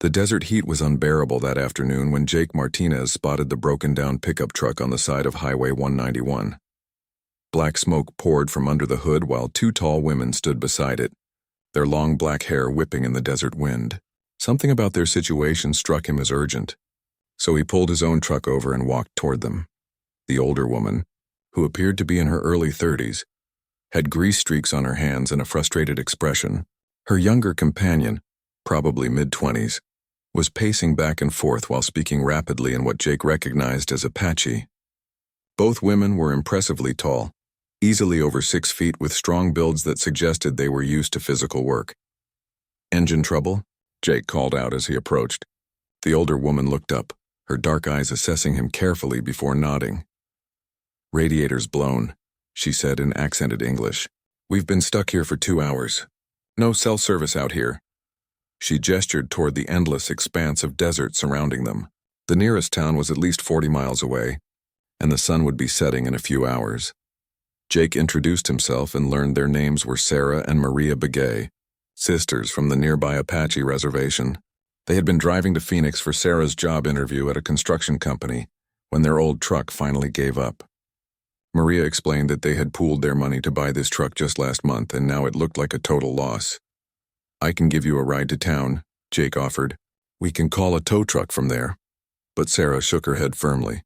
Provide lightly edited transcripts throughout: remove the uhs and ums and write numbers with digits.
The desert heat was unbearable that afternoon when Jake Martinez spotted the broken-down pickup truck on the side of Highway 191. Black smoke poured from under the hood while two tall women stood beside it, their long black hair whipping in the desert wind. Something about their situation struck him as urgent, so he pulled his own truck over and walked toward them. The older woman, who appeared to be in her early 30s, had grease streaks on her hands and a frustrated expression. Her younger companion, probably mid-20s, was pacing back and forth while speaking rapidly in what Jake recognized as Apache. Both women were impressively tall, easily over 6 feet with strong builds that suggested they were used to physical work. "Engine trouble?" Jake called out as he approached. The older woman looked up, her dark eyes assessing him carefully before nodding. "Radiator's blown," she said in accented English. "We've been stuck here for 2 hours. No cell service out here." She gestured toward the endless expanse of desert surrounding them. The nearest town was at least 40 miles away, and the sun would be setting in a few hours. Jake introduced himself and learned their names were Sarah and Maria Begay, sisters from the nearby Apache reservation. They had been driving to Phoenix for Sarah's job interview at a construction company when their old truck finally gave up. Maria explained that they had pooled their money to buy this truck just last month, and now it looked like a total loss. "I can give you a ride to town," Jake offered. "We can call a tow truck from there." But Sarah shook her head firmly.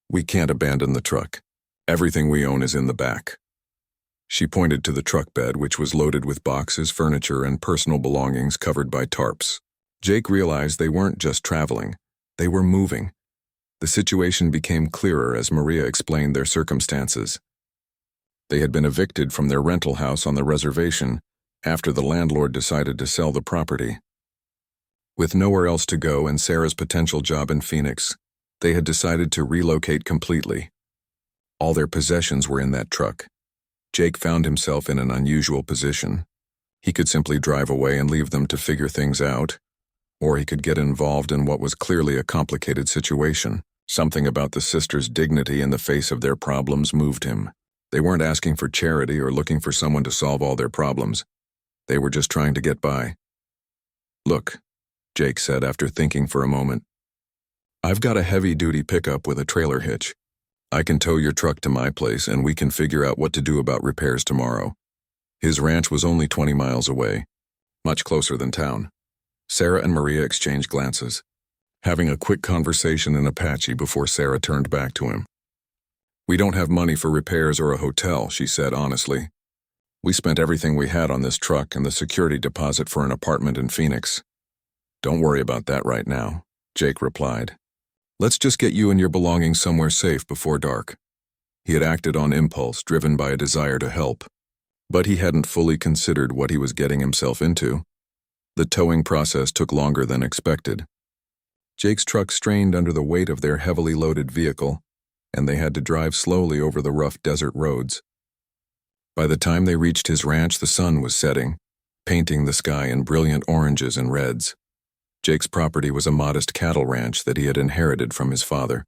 "We can't abandon the truck. Everything we own is in the back." She pointed to the truck bed, which was loaded with boxes, furniture, and personal belongings covered by tarps. Jake realized they weren't just traveling, they were moving. The situation became clearer as Maria explained their circumstances. They had been evicted from their rental house on the reservation after the landlord decided to sell the property. With nowhere else to go and Sarah's potential job in Phoenix, they had decided to relocate completely. All their possessions were in that truck. Jake found himself in an unusual position. He could simply drive away and leave them to figure things out, or he could get involved in what was clearly a complicated situation. Something about the sisters' dignity in the face of their problems moved him. They weren't asking for charity or looking for someone to solve all their problems. They were just trying to get by. "Look," Jake said after thinking for a moment. "I've got a heavy-duty pickup with a trailer hitch. I can tow your truck to my place and we can figure out what to do about repairs tomorrow." His ranch was only 20 miles away, much closer than town. Sarah and Maria exchanged glances, having a quick conversation in Apache before Sarah turned back to him. "We don't have money for repairs or a hotel," she said honestly. "We spent everything we had on this truck and the security deposit for an apartment in Phoenix." "Don't worry about that right now," Jake replied. "Let's just get you and your belongings somewhere safe before dark." He had acted on impulse, driven by a desire to help, but he hadn't fully considered what he was getting himself into. The towing process took longer than expected. Jake's truck strained under the weight of their heavily loaded vehicle, and they had to drive slowly over the rough desert roads. By the time they reached his ranch, the sun was setting, painting the sky in brilliant oranges and reds. Jake's property was a modest cattle ranch that he had inherited from his father.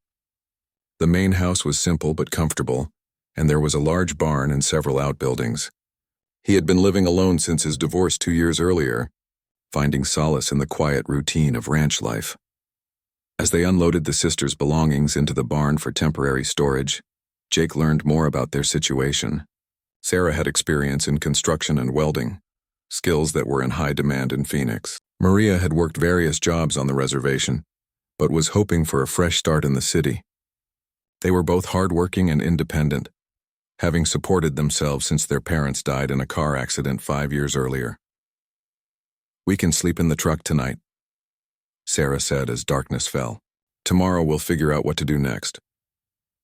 The main house was simple but comfortable, and there was a large barn and several outbuildings. He had been living alone since his divorce 2 years earlier, finding solace in the quiet routine of ranch life. As they unloaded the sisters' belongings into the barn for temporary storage, Jake learned more about their situation. Sarah had experience in construction and welding, skills that were in high demand in Phoenix. Maria had worked various jobs on the reservation, but was hoping for a fresh start in the city. They were both hardworking and independent, having supported themselves since their parents died in a car accident 5 years earlier. "We can sleep in the truck tonight," Sarah said as darkness fell. "Tomorrow we'll figure out what to do next."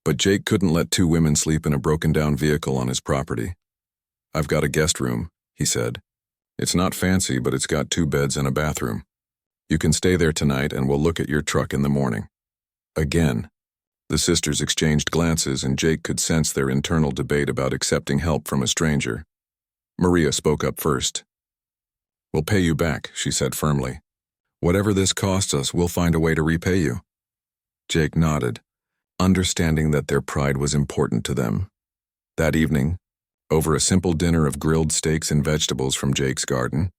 But Jake couldn't let two women sleep in a broken-down vehicle on his property. "I've got a guest room," he said. "It's not fancy, but it's got 2 beds and a bathroom. You can stay there tonight and we'll look at your truck in the morning." Again, the sisters exchanged glances and Jake could sense their internal debate about accepting help from a stranger. Maria spoke up first. "We'll pay you back," she said firmly. "Whatever this costs us, we'll find a way to repay you." Jake nodded, understanding that their pride was important to them. That evening, over a simple dinner of grilled steaks and vegetables from Jake's garden,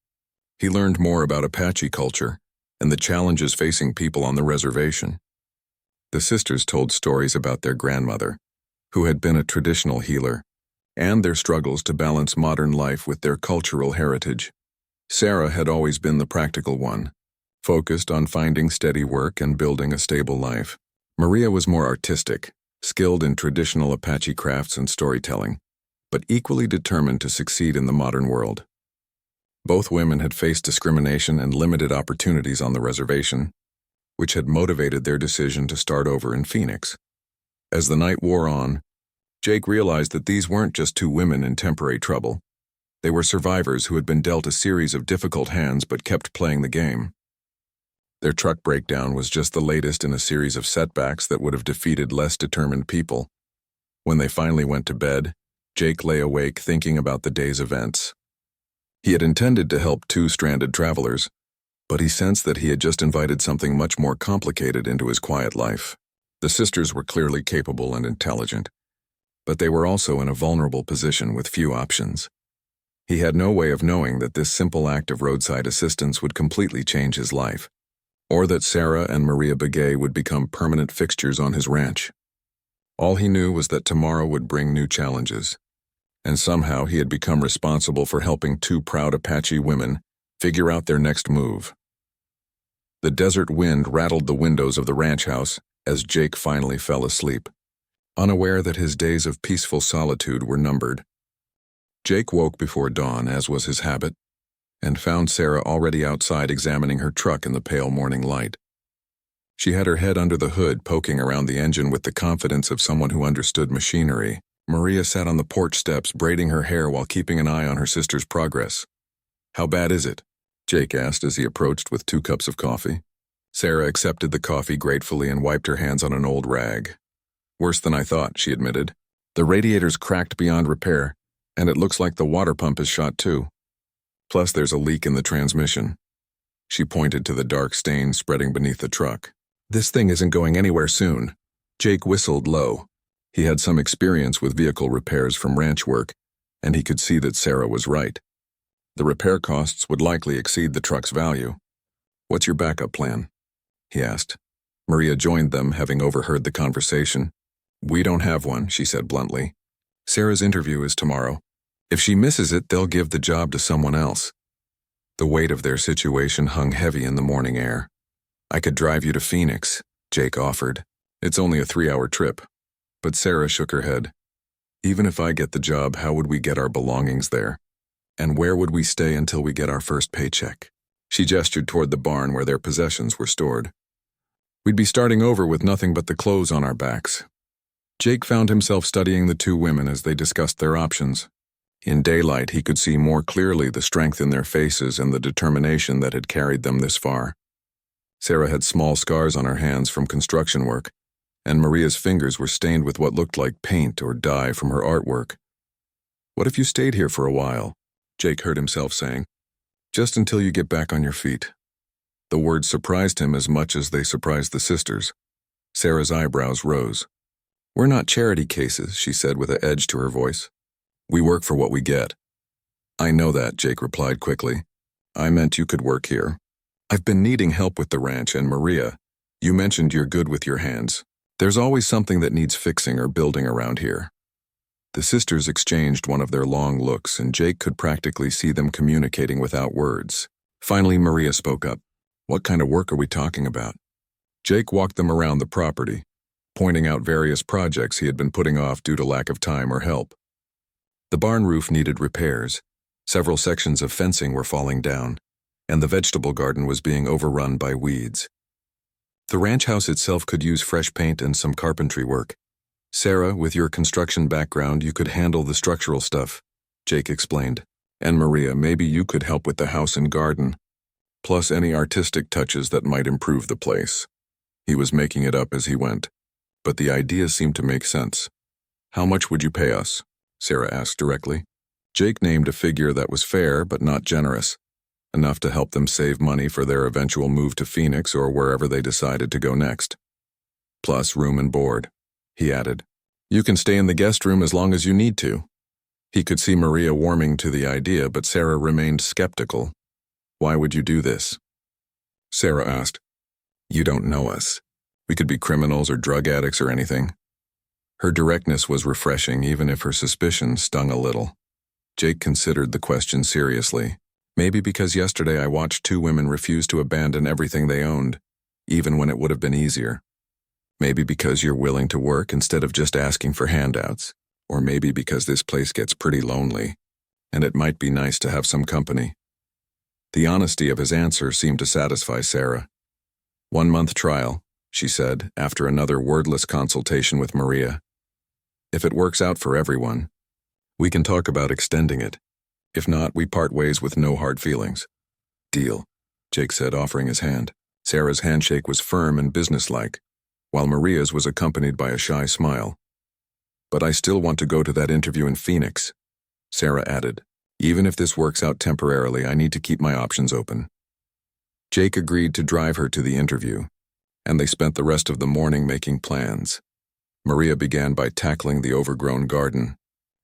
he learned more about Apache culture and the challenges facing people on the reservation. The sisters told stories about their grandmother, who had been a traditional healer, and their struggles to balance modern life with their cultural heritage. Sarah had always been the practical one, focused on finding steady work and building a stable life. Maria was more artistic, skilled in traditional Apache crafts and storytelling, but equally determined to succeed in the modern world. Both women had faced discrimination and limited opportunities on the reservation, which had motivated their decision to start over in Phoenix. As the night wore on, Jake realized that these weren't just two women in temporary trouble. They were survivors who had been dealt a series of difficult hands but kept playing the game. Their truck breakdown was just the latest in a series of setbacks that would have defeated less determined people. When they finally went to bed, Jake lay awake thinking about the day's events. He had intended to help two stranded travelers, but he sensed that he had just invited something much more complicated into his quiet life. The sisters were clearly capable and intelligent, but they were also in a vulnerable position with few options. He had no way of knowing that this simple act of roadside assistance would completely change his life, or that Sarah and Maria Begay would become permanent fixtures on his ranch. All he knew was that tomorrow would bring new challenges, and somehow he had become responsible for helping two proud Apache women figure out their next move. The desert wind rattled the windows of the ranch house as Jake finally fell asleep, unaware that his days of peaceful solitude were numbered. Jake woke before dawn, as was his habit, and found Sarah already outside examining her truck in the pale morning light. She had her head under the hood, poking around the engine with the confidence of someone who understood machinery. Maria sat on the porch steps, braiding her hair while keeping an eye on her sister's progress. "How bad is it?" Jake asked as he approached with 2 cups of coffee. Sarah accepted the coffee gratefully and wiped her hands on an old rag. "Worse than I thought," she admitted. "The radiator's cracked beyond repair, and it looks like the water pump is shot too. Plus there's a leak in the transmission." She pointed to the dark stain spreading beneath the truck. "This thing isn't going anywhere soon." Jake whistled low. He had some experience with vehicle repairs from ranch work, and he could see that Sarah was right. The repair costs would likely exceed the truck's value. "What's your backup plan?" he asked. Maria joined them, having overheard the conversation. "We don't have one," she said bluntly. "Sarah's interview is tomorrow. If she misses it, they'll give the job to someone else." The weight of their situation hung heavy in the morning air. "I could drive you to Phoenix," Jake offered. "It's only a 3-hour trip." But Sarah shook her head. "Even if I get the job, how would we get our belongings there? And where would we stay until we get our first paycheck?" She gestured toward the barn where their possessions were stored. "We'd be starting over with nothing but the clothes on our backs." Jake found himself studying the two women as they discussed their options. In daylight, he could see more clearly the strength in their faces and the determination that had carried them this far. Sarah had small scars on her hands from construction work, and Maria's fingers were stained with what looked like paint or dye from her artwork. "What if you stayed here for a while?" Jake heard himself saying. "Just until you get back on your feet." The words surprised him as much as they surprised the sisters. Sarah's eyebrows rose. "We're not charity cases," she said with an edge to her voice. "We work for what we get." "I know that," Jake replied quickly. "I meant you could work here. I've been needing help with the ranch, and Maria, you mentioned you're good with your hands. There's always something that needs fixing or building around here." The sisters exchanged one of their long looks, and Jake could practically see them communicating without words. Finally, Maria spoke up. "What kind of work are we talking about?" Jake walked them around the property, pointing out various projects he had been putting off due to lack of time or help. The barn roof needed repairs, several sections of fencing were falling down, and the vegetable garden was being overrun by weeds. The ranch house itself could use fresh paint and some carpentry work. "Sarah, with your construction background, you could handle the structural stuff," Jake explained. "And Maria, maybe you could help with the house and garden, plus any artistic touches that might improve the place." He was making it up as he went, but the idea seemed to make sense. "How much would you pay us?" Sarah asked directly. Jake named a figure that was fair but not generous, enough to help them save money for their eventual move to Phoenix or wherever they decided to go next. "Plus room and board," he added. "You can stay in the guest room as long as you need to." He could see Maria warming to the idea, but Sarah remained skeptical. "Why would you do this?" Sarah asked. You don't know us. We could be criminals or drug addicts or anything. Her directness was refreshing, even if her suspicion stung a little. Jake considered the question seriously. Maybe because yesterday I watched two women refuse to abandon everything they owned, even when it would have been easier. Maybe because you're willing to work instead of just asking for handouts. Or maybe because this place gets pretty lonely, and it might be nice to have some company. The honesty of his answer seemed to satisfy Sarah. 1 month trial, she said, after another wordless consultation with Maria. If it works out for everyone, we can talk about extending it. If not, we part ways with no hard feelings. Deal, Jake said, offering his hand. Sarah's handshake was firm and businesslike, while Maria's was accompanied by a shy smile. But I still want to go to that interview in Phoenix, Sarah added. Even if this works out temporarily, I need to keep my options open. Jake agreed to drive her to the interview, and they spent the rest of the morning making plans. Maria began by tackling the overgrown garden,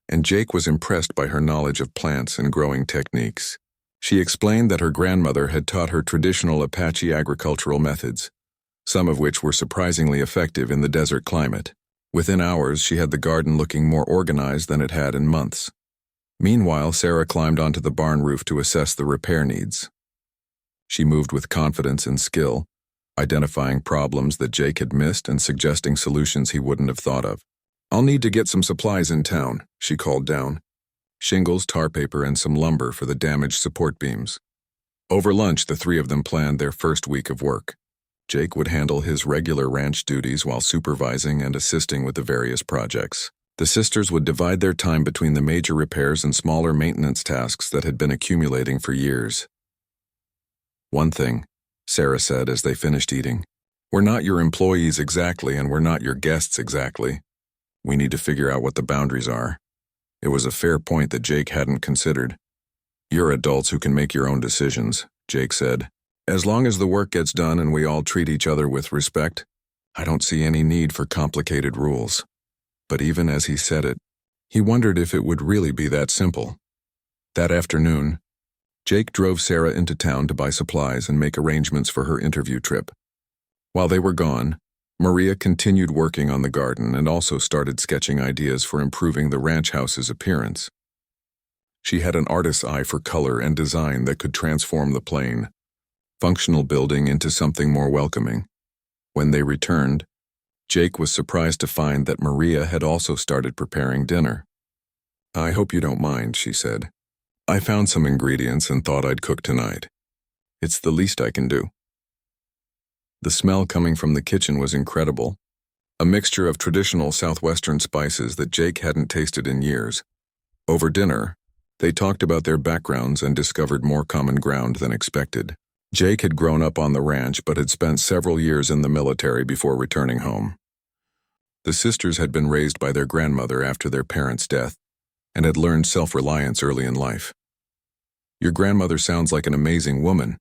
and Jake was impressed by her knowledge of plants and growing techniques. She explained that her grandmother had taught her traditional Apache agricultural methods, some of which were surprisingly effective in the desert climate. Within hours, she had the garden looking more organized than it had in months. Meanwhile, Sarah climbed onto the barn roof to assess the repair needs. She moved with confidence and skill, identifying problems that Jake had missed and suggesting solutions he wouldn't have thought of. I'll need to get some supplies in town, she called down. Shingles, tar paper, and some lumber for the damaged support beams. Over lunch, the three of them planned their first week of work. Jake would handle his regular ranch duties while supervising and assisting with the various projects. The sisters would divide their time between the major repairs and smaller maintenance tasks that had been accumulating for years. One thing, Sarah said as they finished eating, we're not your employees exactly, and we're not your guests exactly. We need to figure out what the boundaries are. It was a fair point that Jake hadn't considered. You're adults who can make your own decisions, Jake said. As long as the work gets done and we all treat each other with respect, I don't see any need for complicated rules. But even as he said it, he wondered if it would really be that simple. That afternoon, Jake drove Sarah into town to buy supplies and make arrangements for her interview trip. While they were gone, Maria continued working on the garden and also started sketching ideas for improving the ranch house's appearance. She had an artist's eye for color and design that could transform the plain, functional building into something more welcoming. When they returned, Jake was surprised to find that Maria had also started preparing dinner. I hope you don't mind, she said. I found some ingredients and thought I'd cook tonight. It's the least I can do. The smell coming from the kitchen was incredible, a mixture of traditional southwestern spices that Jake hadn't tasted in years. Over dinner, they talked about their backgrounds and discovered more common ground than expected. Jake had grown up on the ranch but had spent several years in the military before returning home. The sisters had been raised by their grandmother after their parents' death and had learned self-reliance early in life. Your grandmother sounds like an amazing woman,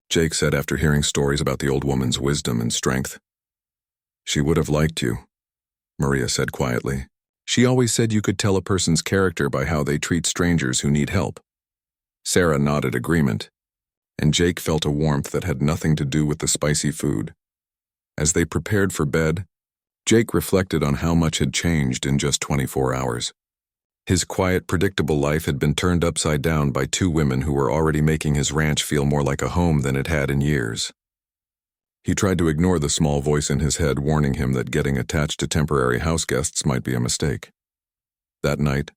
Jake said after hearing stories about the old woman's wisdom and strength. She would have liked you, Maria said quietly. She always said you could tell a person's character by how they treat strangers who need help. Sarah nodded agreement, and Jake felt a warmth that had nothing to do with the spicy food. As they prepared for bed, Jake reflected on how much had changed in just 24 hours. His quiet, predictable life had been turned upside down by two women who were already making his ranch feel more like a home than it had in years. He tried to ignore the small voice in his head warning him that getting attached to temporary house guests might be a mistake. That night,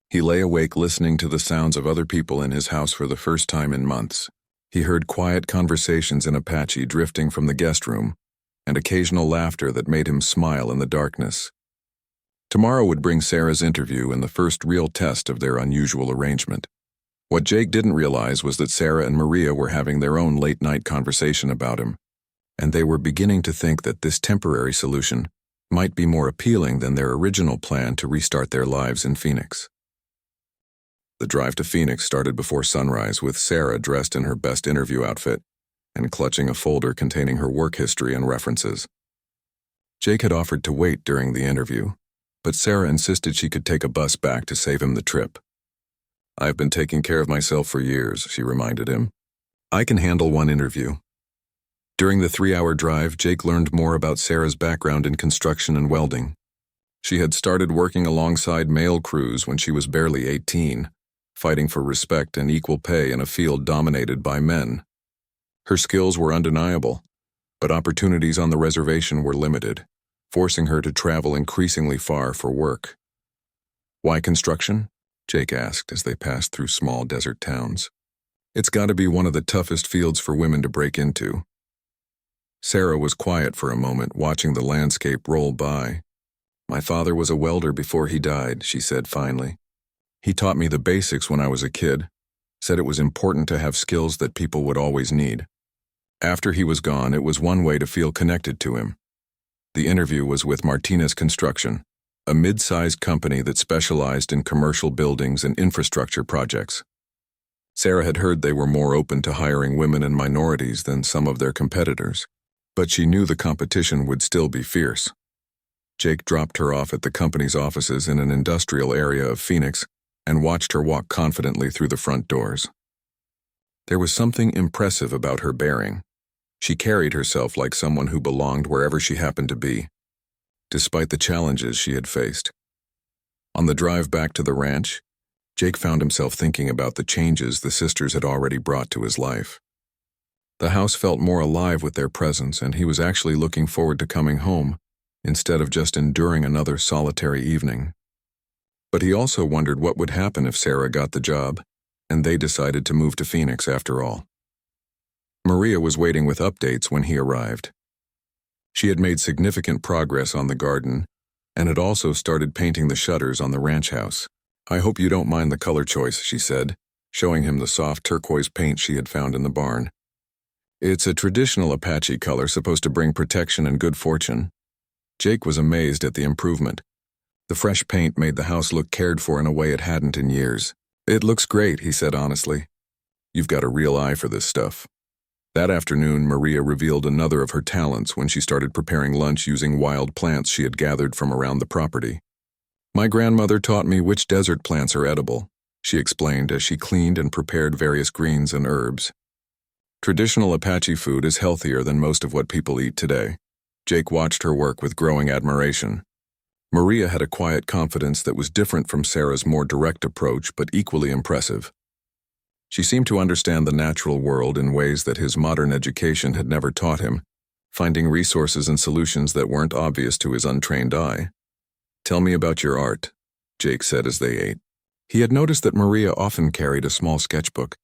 he lay awake listening to the sounds of other people in his house for the first time in months. He heard quiet conversations in Apache drifting from the guest room, and occasional laughter that made him smile in the darkness. Tomorrow would bring Sarah's interview and the first real test of their unusual arrangement. What Jake didn't realize was that Sarah and Maria were having their own late-night conversation about him, and they were beginning to think that this temporary solution might be more appealing than their original plan to restart their lives in Phoenix. The drive to Phoenix started before sunrise, with Sarah dressed in her best interview outfit and clutching a folder containing her work history and references. Jake had offered to wait during the interview, but Sarah insisted she could take a bus back to save him the trip. I've been taking care of myself for years, she reminded him. I can handle one interview. During the 3-hour drive, Jake learned more about Sarah's background in construction and welding. She had started working alongside male crews when she was barely 18, fighting for respect and equal pay in a field dominated by men. Her skills were undeniable, but opportunities on the reservation were limited, forcing her to travel increasingly far for work. "Why construction?" Jake asked as they passed through small desert towns. "It's got to be one of the toughest fields for women to break into." Sarah was quiet for a moment, watching the landscape roll by. "My father was a welder before he died," she said finally. "He taught me the basics when I was a kid, said it was important to have skills that people would always need. After he was gone, it was one way to feel connected to him." The interview was with Martinez Construction, a mid-sized company that specialized in commercial buildings and infrastructure projects. Sarah had heard they were more open to hiring women and minorities than some of their competitors, but she knew the competition would still be fierce. Jake dropped her off at the company's offices in an industrial area of Phoenix and watched her walk confidently through the front doors. There was something impressive about her bearing. She carried herself like someone who belonged wherever she happened to be, despite the challenges she had faced. On the drive back to the ranch, Jake found himself thinking about the changes the sisters had already brought to his life. The house felt more alive with their presence, and he was actually looking forward to coming home, instead of just enduring another solitary evening. But he also wondered what would happen if Sarah got the job, and they decided to move to Phoenix after all. Maria was waiting with updates when he arrived. She had made significant progress on the garden, and had also started painting the shutters on the ranch house. "I hope you don't mind the color choice," she said, showing him the soft turquoise paint she had found in the barn. "It's a traditional Apache color supposed to bring protection and good fortune." Jake was amazed at the improvement. The fresh paint made the house look cared for in a way it hadn't in years. "It looks great," he said honestly. "You've got a real eye for this stuff." That afternoon, Maria revealed another of her talents when she started preparing lunch using wild plants she had gathered from around the property. "My grandmother taught me which desert plants are edible," she explained as she cleaned and prepared various greens and herbs. Traditional Apache food is healthier than most of what people eat today. Jake watched her work with growing admiration. Maria had a quiet confidence that was different from Sarah's more direct approach, but equally impressive. She seemed to understand the natural world in ways that his modern education had never taught him, finding resources and solutions that weren't obvious to his untrained eye. "Tell me about your art," Jake said as they ate. He had noticed that Maria often carried a small sketchbook,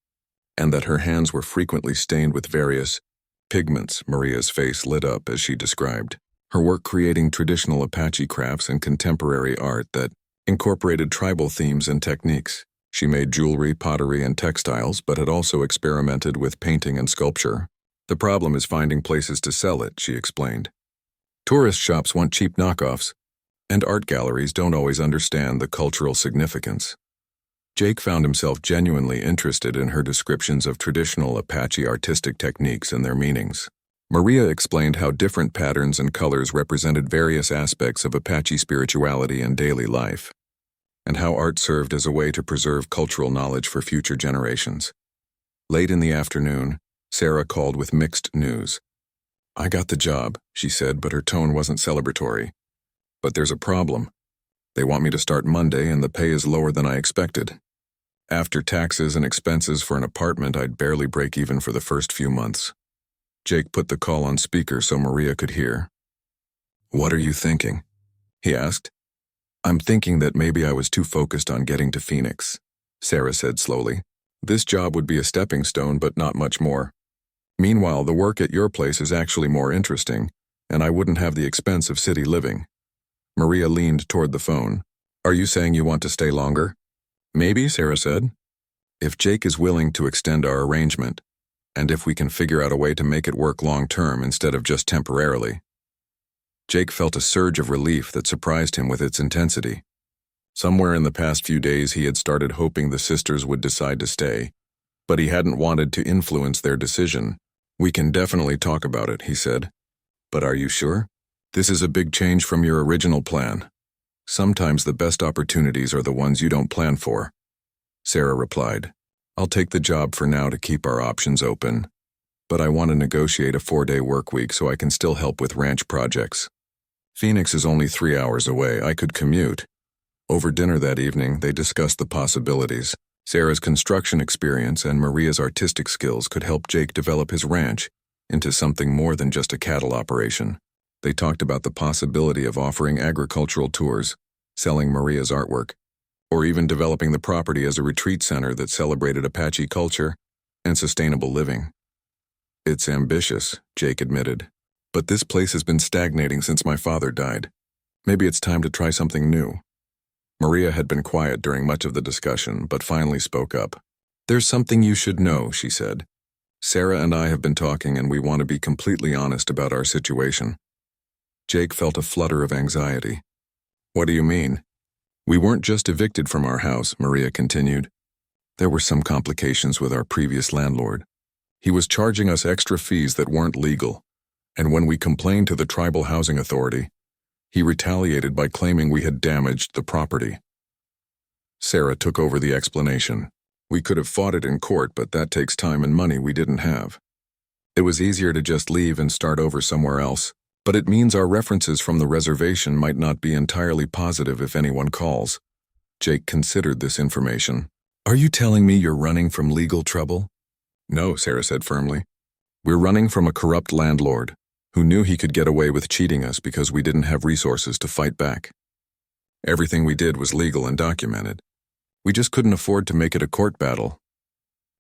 and that her hands were frequently stained with various pigments. Maria's face lit up as she described her work creating traditional Apache crafts and contemporary art that incorporated tribal themes and techniques. She made jewelry, pottery, and textiles, but had also experimented with painting and sculpture. "The problem is finding places to sell it," she explained. "Tourist shops want cheap knockoffs, and art galleries don't always understand the cultural significance." Jake found himself genuinely interested in her descriptions of traditional Apache artistic techniques and their meanings. Maria explained how different patterns and colors represented various aspects of Apache spirituality and daily life, and how art served as a way to preserve cultural knowledge for future generations. Late in the afternoon, Sarah called with mixed news. "I got the job," she said, but her tone wasn't celebratory. "But there's a problem. They want me to start Monday, and the pay is lower than I expected. After taxes and expenses for an apartment, I'd barely break even for the first few months." Jake put the call on speaker so Maria could hear. "What are you thinking?" he asked. "I'm thinking that maybe I was too focused on getting to Phoenix," Sarah said slowly. "This job would be a stepping stone, but not much more. Meanwhile, the work at your place is actually more interesting, and I wouldn't have the expense of city living." Maria leaned toward the phone. "Are you saying you want to stay longer?" "Maybe," Sarah said. "If Jake is willing to extend our arrangement, and if we can figure out a way to make it work long-term instead of just temporarily." Jake felt a surge of relief that surprised him with its intensity. Somewhere in the past few days he had started hoping the sisters would decide to stay, but he hadn't wanted to influence their decision. "We can definitely talk about it," he said. "But are you sure? This is a big change from your original plan. Sometimes the best opportunities are the ones you don't plan for." Sarah replied, "I'll take the job for now to keep our options open." but I want to negotiate a 4-day work week so I can still help with ranch projects. Phoenix is only 3 hours away. I could commute. Over dinner that evening, they discussed the possibilities. Sarah's construction experience and Maria's artistic skills could help Jake develop his ranch into something more than just a cattle operation. They talked about the possibility of offering agricultural tours, selling Maria's artwork, or even developing the property as a retreat center that celebrated Apache culture and sustainable living. It's ambitious, Jake admitted, but this place has been stagnating since my father died. Maybe it's time to try something new. Maria had been quiet during much of the discussion, but finally spoke up. There's something you should know, she said. Sarah and I have been talking and we want to be completely honest about our situation. Jake felt a flutter of anxiety. What do you mean? We weren't just evicted from our house, Maria continued. There were some complications with our previous landlord. He was charging us extra fees that weren't legal, and when we complained to the Tribal Housing Authority, he retaliated by claiming we had damaged the property. Sarah took over the explanation. We could have fought it in court, but that takes time and money we didn't have. It was easier to just leave and start over somewhere else, but it means our references from the reservation might not be entirely positive if anyone calls. Jake considered this information. Are you telling me you're running from legal trouble? No, Sarah said firmly. We're running from a corrupt landlord who knew he could get away with cheating us because we didn't have resources to fight back. Everything we did was legal and documented. We just couldn't afford to make it a court battle.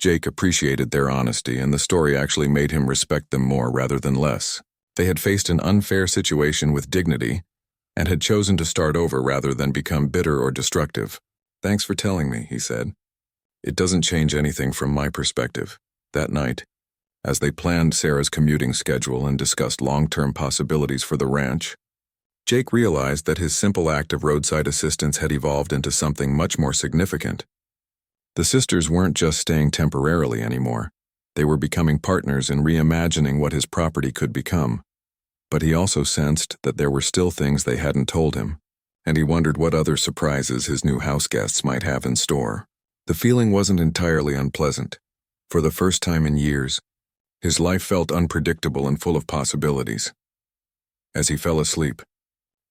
Jake appreciated their honesty, and the story actually made him respect them more rather than less. They had faced an unfair situation with dignity and had chosen to start over rather than become bitter or destructive. Thanks for telling me, he said. It doesn't change anything from my perspective. That night, as they planned Sarah's commuting schedule and discussed long-term possibilities for the ranch, Jake realized that his simple act of roadside assistance had evolved into something much more significant. The sisters weren't just staying temporarily anymore. They were becoming partners in reimagining what his property could become. But he also sensed that there were still things they hadn't told him, and he wondered what other surprises his new house guests might have in store. The feeling wasn't entirely unpleasant. For the first time in years, his life felt unpredictable and full of possibilities. As he fell asleep,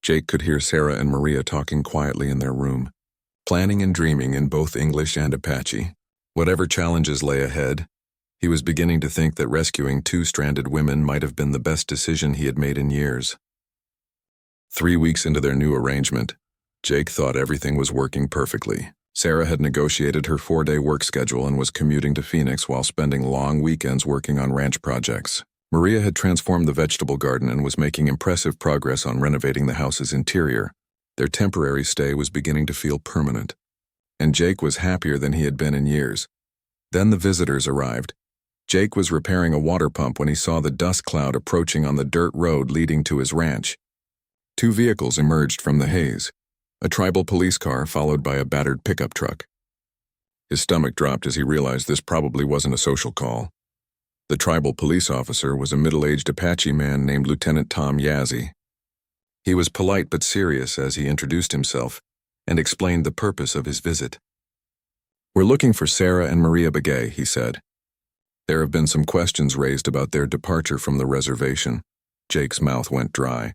Jake could hear Sarah and Maria talking quietly in their room, planning and dreaming in both English and Apache. Whatever challenges lay ahead, he was beginning to think that rescuing 2 stranded women might have been the best decision he had made in years. 3 weeks into their new arrangement, Jake thought everything was working perfectly. Sarah had negotiated her 4-day work schedule and was commuting to Phoenix while spending long weekends working on ranch projects. Maria had transformed the vegetable garden and was making impressive progress on renovating the house's interior. Their temporary stay was beginning to feel permanent, and Jake was happier than he had been in years. Then the visitors arrived. Jake was repairing a water pump when he saw the dust cloud approaching on the dirt road leading to his ranch. 2 vehicles emerged from the haze. A tribal police car followed by a battered pickup truck. His stomach dropped as he realized this probably wasn't a social call. The tribal police officer was a middle-aged Apache man named Lieutenant Tom Yazzie. He was polite but serious as he introduced himself and explained the purpose of his visit. We're looking for Sarah and Maria Begay, he said. There have been some questions raised about their departure from the reservation. Jake's mouth went dry.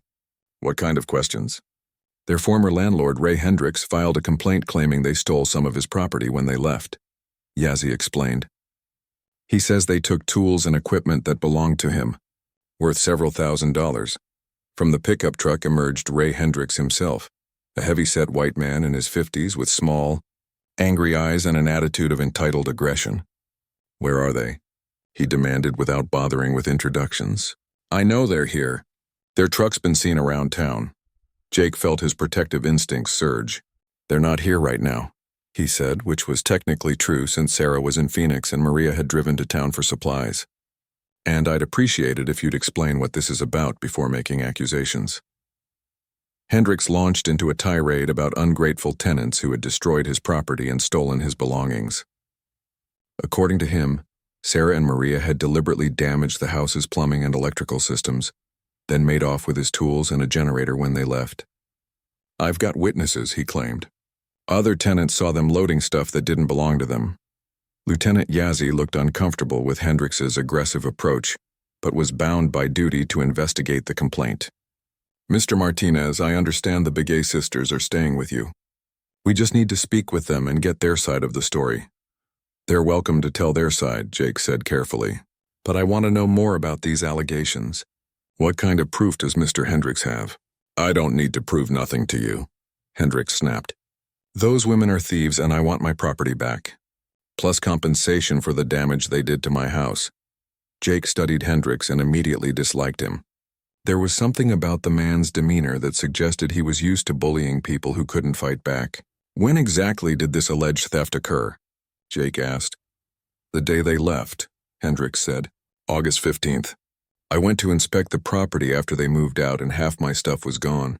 What kind of questions? Their former landlord, Ray Hendricks, filed a complaint claiming they stole some of his property when they left. Yazzie explained. He says they took tools and equipment that belonged to him, worth several $1,000s. From the pickup truck emerged Ray Hendricks himself, a heavy-set white man in his 50s with small, angry eyes and an attitude of entitled aggression. Where are they? He demanded without bothering with introductions. I know they're here. Their truck's been seen around town. Jake felt his protective instincts surge. They're not here right now, he said, which was technically true since Sarah was in Phoenix and Maria had driven to town for supplies. And I'd appreciate it if you'd explain what this is about before making accusations. Hendricks launched into a tirade about ungrateful tenants who had destroyed his property and stolen his belongings. According to him, Sarah and Maria had deliberately damaged the house's plumbing and electrical systems, then made off with his tools and a generator when they left. I've got witnesses, he claimed. Other tenants saw them loading stuff that didn't belong to them. Lieutenant Yazzie looked uncomfortable with Hendrix's aggressive approach, but was bound by duty to investigate the complaint. "Mr. Martinez, I understand the Begay sisters are staying with you. We just need to speak with them and get their side of the story." "They're welcome to tell their side," Jake said carefully. "But I want to know more about these allegations. What kind of proof does Mr. Hendrix have?" "I don't need to prove nothing to you," Hendrix snapped. "Those women are thieves and I want my property back, plus compensation for the damage they did to my house." Jake studied Hendrix and immediately disliked him. There was something about the man's demeanor that suggested he was used to bullying people who couldn't fight back. "When exactly did this alleged theft occur?" Jake asked. "The day they left," Hendrix said. "August 15th. I went to inspect the property after they moved out and half my stuff was gone.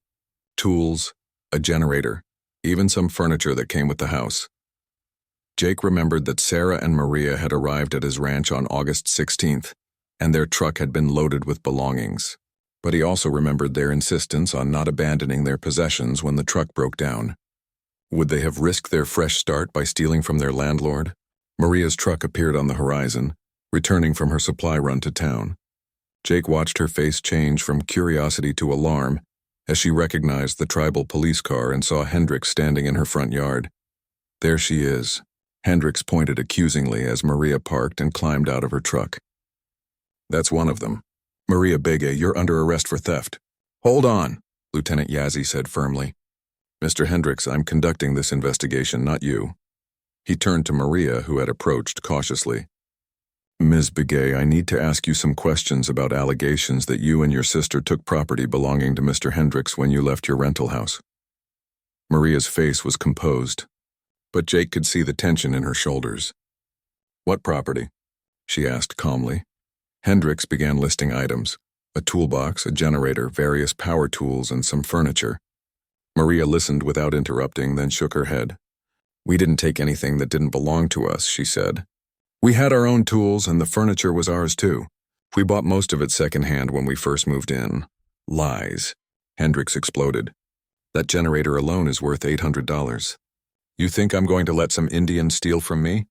Tools, a generator, even some furniture that came with the house." Jake remembered that Sarah and Maria had arrived at his ranch on August 16th, and their truck had been loaded with belongings. But he also remembered their insistence on not abandoning their possessions when the truck broke down. Would they have risked their fresh start by stealing from their landlord? Maria's truck appeared on the horizon, returning from her supply run to town. Jake watched her face change from curiosity to alarm as she recognized the tribal police car and saw Hendrix standing in her front yard. "There she is," Hendrix pointed accusingly as Maria parked and climbed out of her truck. "That's one of them. Maria Begay, you're under arrest for theft." "Hold on," Lieutenant Yazzie said firmly. "Mr. Hendrix, I'm conducting this investigation, not you." He turned to Maria, who had approached cautiously. "Ms. Begay, I need to ask you some questions about allegations that you and your sister took property belonging to Mr. Hendrix when you left your rental house." Maria's face was composed, but Jake could see the tension in her shoulders. "What property?" she asked calmly. Hendrix began listing items: a toolbox, a generator, various power tools, and some furniture. Maria listened without interrupting, then shook her head. "We didn't take anything that didn't belong to us," she said. "We had our own tools, and the furniture was ours too. We bought most of it secondhand when we first moved in." "Lies," Hendrix exploded. "That generator alone is worth $800. You think I'm going to let some Indian steal from me?"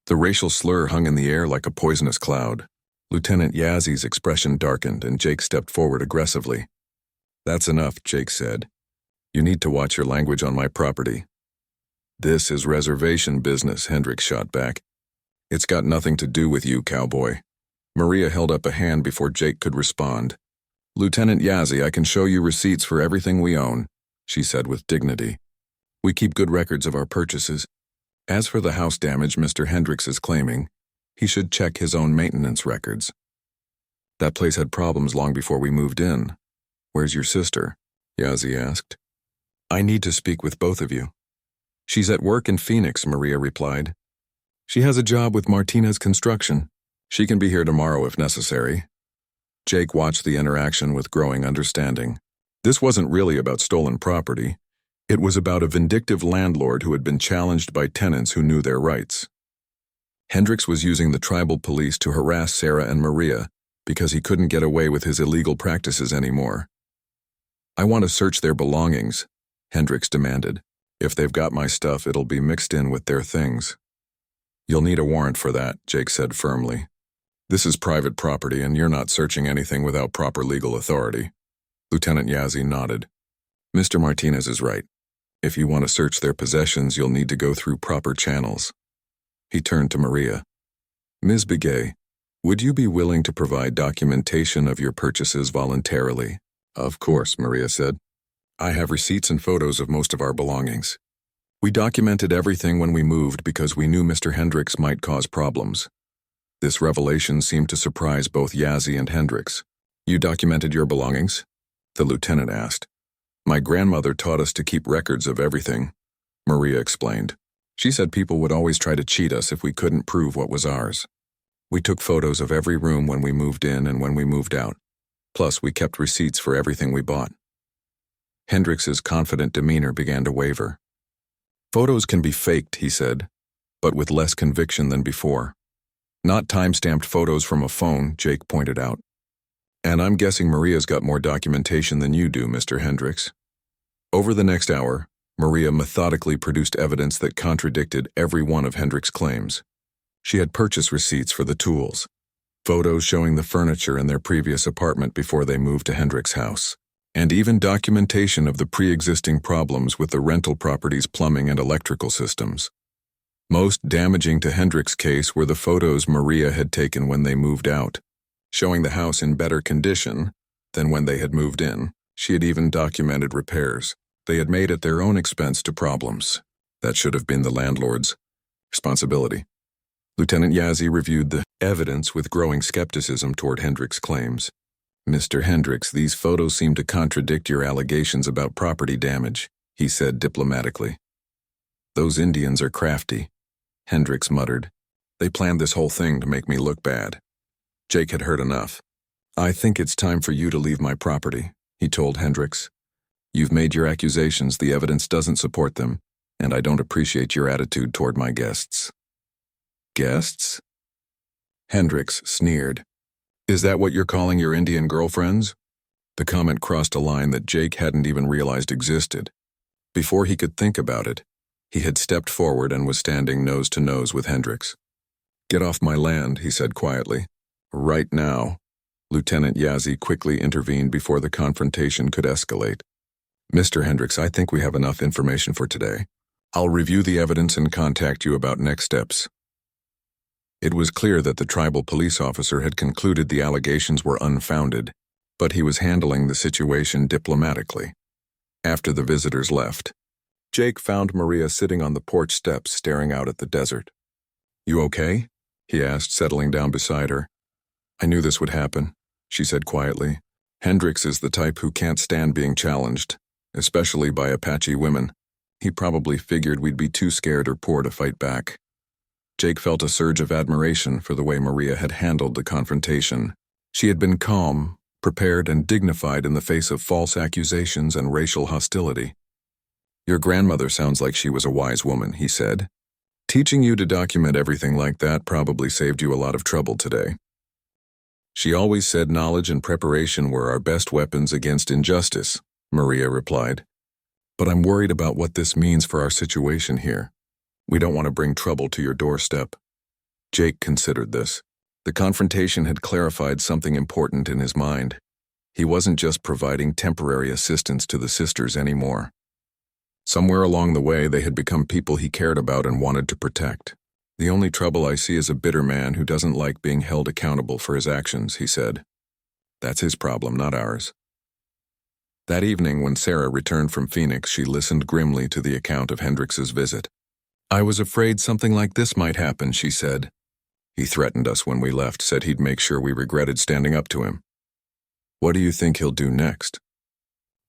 The racial slur hung in the air like a poisonous cloud. Lieutenant Yazzie's expression darkened, and Jake stepped forward aggressively. "That's enough," Jake said. "You need to watch your language on my property." "This is reservation business," Hendrix shot back. "It's got nothing to do with you, cowboy." Maria held up a hand before Jake could respond. "Lieutenant Yazzie, I can show you receipts for everything we own," she said with dignity. "We keep good records of our purchases. As for the house damage Mr. Hendrix is claiming, he should check his own maintenance records. That place had problems long before we moved in." "Where's your sister?" Yazzie asked. "I need to speak with both of you." "She's at work in Phoenix," Maria replied. "She has a job with Martinez Construction. She can be here tomorrow if necessary." Jake watched the interaction with growing understanding. This wasn't really about stolen property. It was about a vindictive landlord who had been challenged by tenants who knew their rights. Hendrix was using the tribal police to harass Sarah and Maria because he couldn't get away with his illegal practices anymore. "I want to search their belongings," Hendrix demanded. "If they've got my stuff, it'll be mixed in with their things." "You'll need a warrant for that," Jake said firmly. "This is private property and you're not searching anything without proper legal authority." Lieutenant Yazzie nodded. "Mr. Martinez is right. If you want to search their possessions, you'll need to go through proper channels." He turned to Maria. "Ms. Begay, would you be willing to provide documentation of your purchases voluntarily?" "Of course," Maria said. "I have receipts and photos of most of our belongings. We documented everything when we moved because we knew Mr. Hendrix might cause problems." This revelation seemed to surprise both Yazzie and Hendrix. "You documented your belongings?" the lieutenant asked. "My grandmother taught us to keep records of everything," Maria explained. "She said people would always try to cheat us if we couldn't prove what was ours. We took photos of every room when we moved in and when we moved out. Plus, we kept receipts for everything we bought." Hendrix's confident demeanor began to waver. "Photos can be faked," he said, but with less conviction than before. "Not time-stamped photos from a phone," Jake pointed out. "And I'm guessing Maria's got more documentation than you do, Mr. Hendrix." Over the next hour, Maria methodically produced evidence that contradicted every one of Hendrix's claims. She had purchase receipts for the tools, photos showing the furniture in their previous apartment before they moved to Hendricks' house, and even documentation of the pre-existing problems with the rental property's plumbing and electrical systems. Most damaging to Hendricks' case were the photos Maria had taken when they moved out, showing the house in better condition than when they had moved in. She had even documented repairs they had made at their own expense to problems that should have been the landlord's responsibility. Lieutenant Yazzie reviewed the evidence with growing skepticism toward Hendricks' claims. "Mr. Hendricks, these photos seem to contradict your allegations about property damage," he said diplomatically. "Those Indians are crafty," Hendricks muttered. "They planned this whole thing to make me look bad." Jake had heard enough. "I think it's time for you to leave my property," he told Hendricks. "You've made your accusations, the evidence doesn't support them, and I don't appreciate your attitude toward my guests." "Guests?" Hendricks sneered. "Is that what you're calling your Indian girlfriends?" The comment crossed a line that Jake hadn't even realized existed. Before he could think about it, he had stepped forward and was standing nose to nose with Hendricks. "Get off my land," he said quietly. "Right now." Lieutenant Yazzie quickly intervened before the confrontation could escalate. "Mr. Hendricks, I think we have enough information for today. I'll review the evidence and contact you about next steps." It was clear that the tribal police officer had concluded the allegations were unfounded, but he was handling the situation diplomatically. After the visitors left, Jake found Maria sitting on the porch steps staring out at the desert. "You okay?" he asked, settling down beside her. "I knew this would happen," she said quietly. "Hendricks is the type who can't stand being challenged, especially by Apache women. He probably figured we'd be too scared or poor to fight back." Jake felt a surge of admiration for the way Maria had handled the confrontation. She had been calm, prepared, and dignified in the face of false accusations and racial hostility. "Your grandmother sounds like she was a wise woman," he said. "Teaching you to document everything like that probably saved you a lot of trouble today." "She always said knowledge and preparation were our best weapons against injustice," Maria replied. "But I'm worried about what this means for our situation here. We don't want to bring trouble to your doorstep." Jake considered this. The confrontation had clarified something important in his mind. He wasn't just providing temporary assistance to the sisters anymore. Somewhere along the way, they had become people he cared about and wanted to protect. "The only trouble I see is a bitter man who doesn't like being held accountable for his actions," he said. "That's his problem, not ours." That evening, when Sarah returned from Phoenix, she listened grimly to the account of Hendricks's visit. "I was afraid something like this might happen," she said. "He threatened us when we left, said he'd make sure we regretted standing up to him." "What do you think he'll do next?"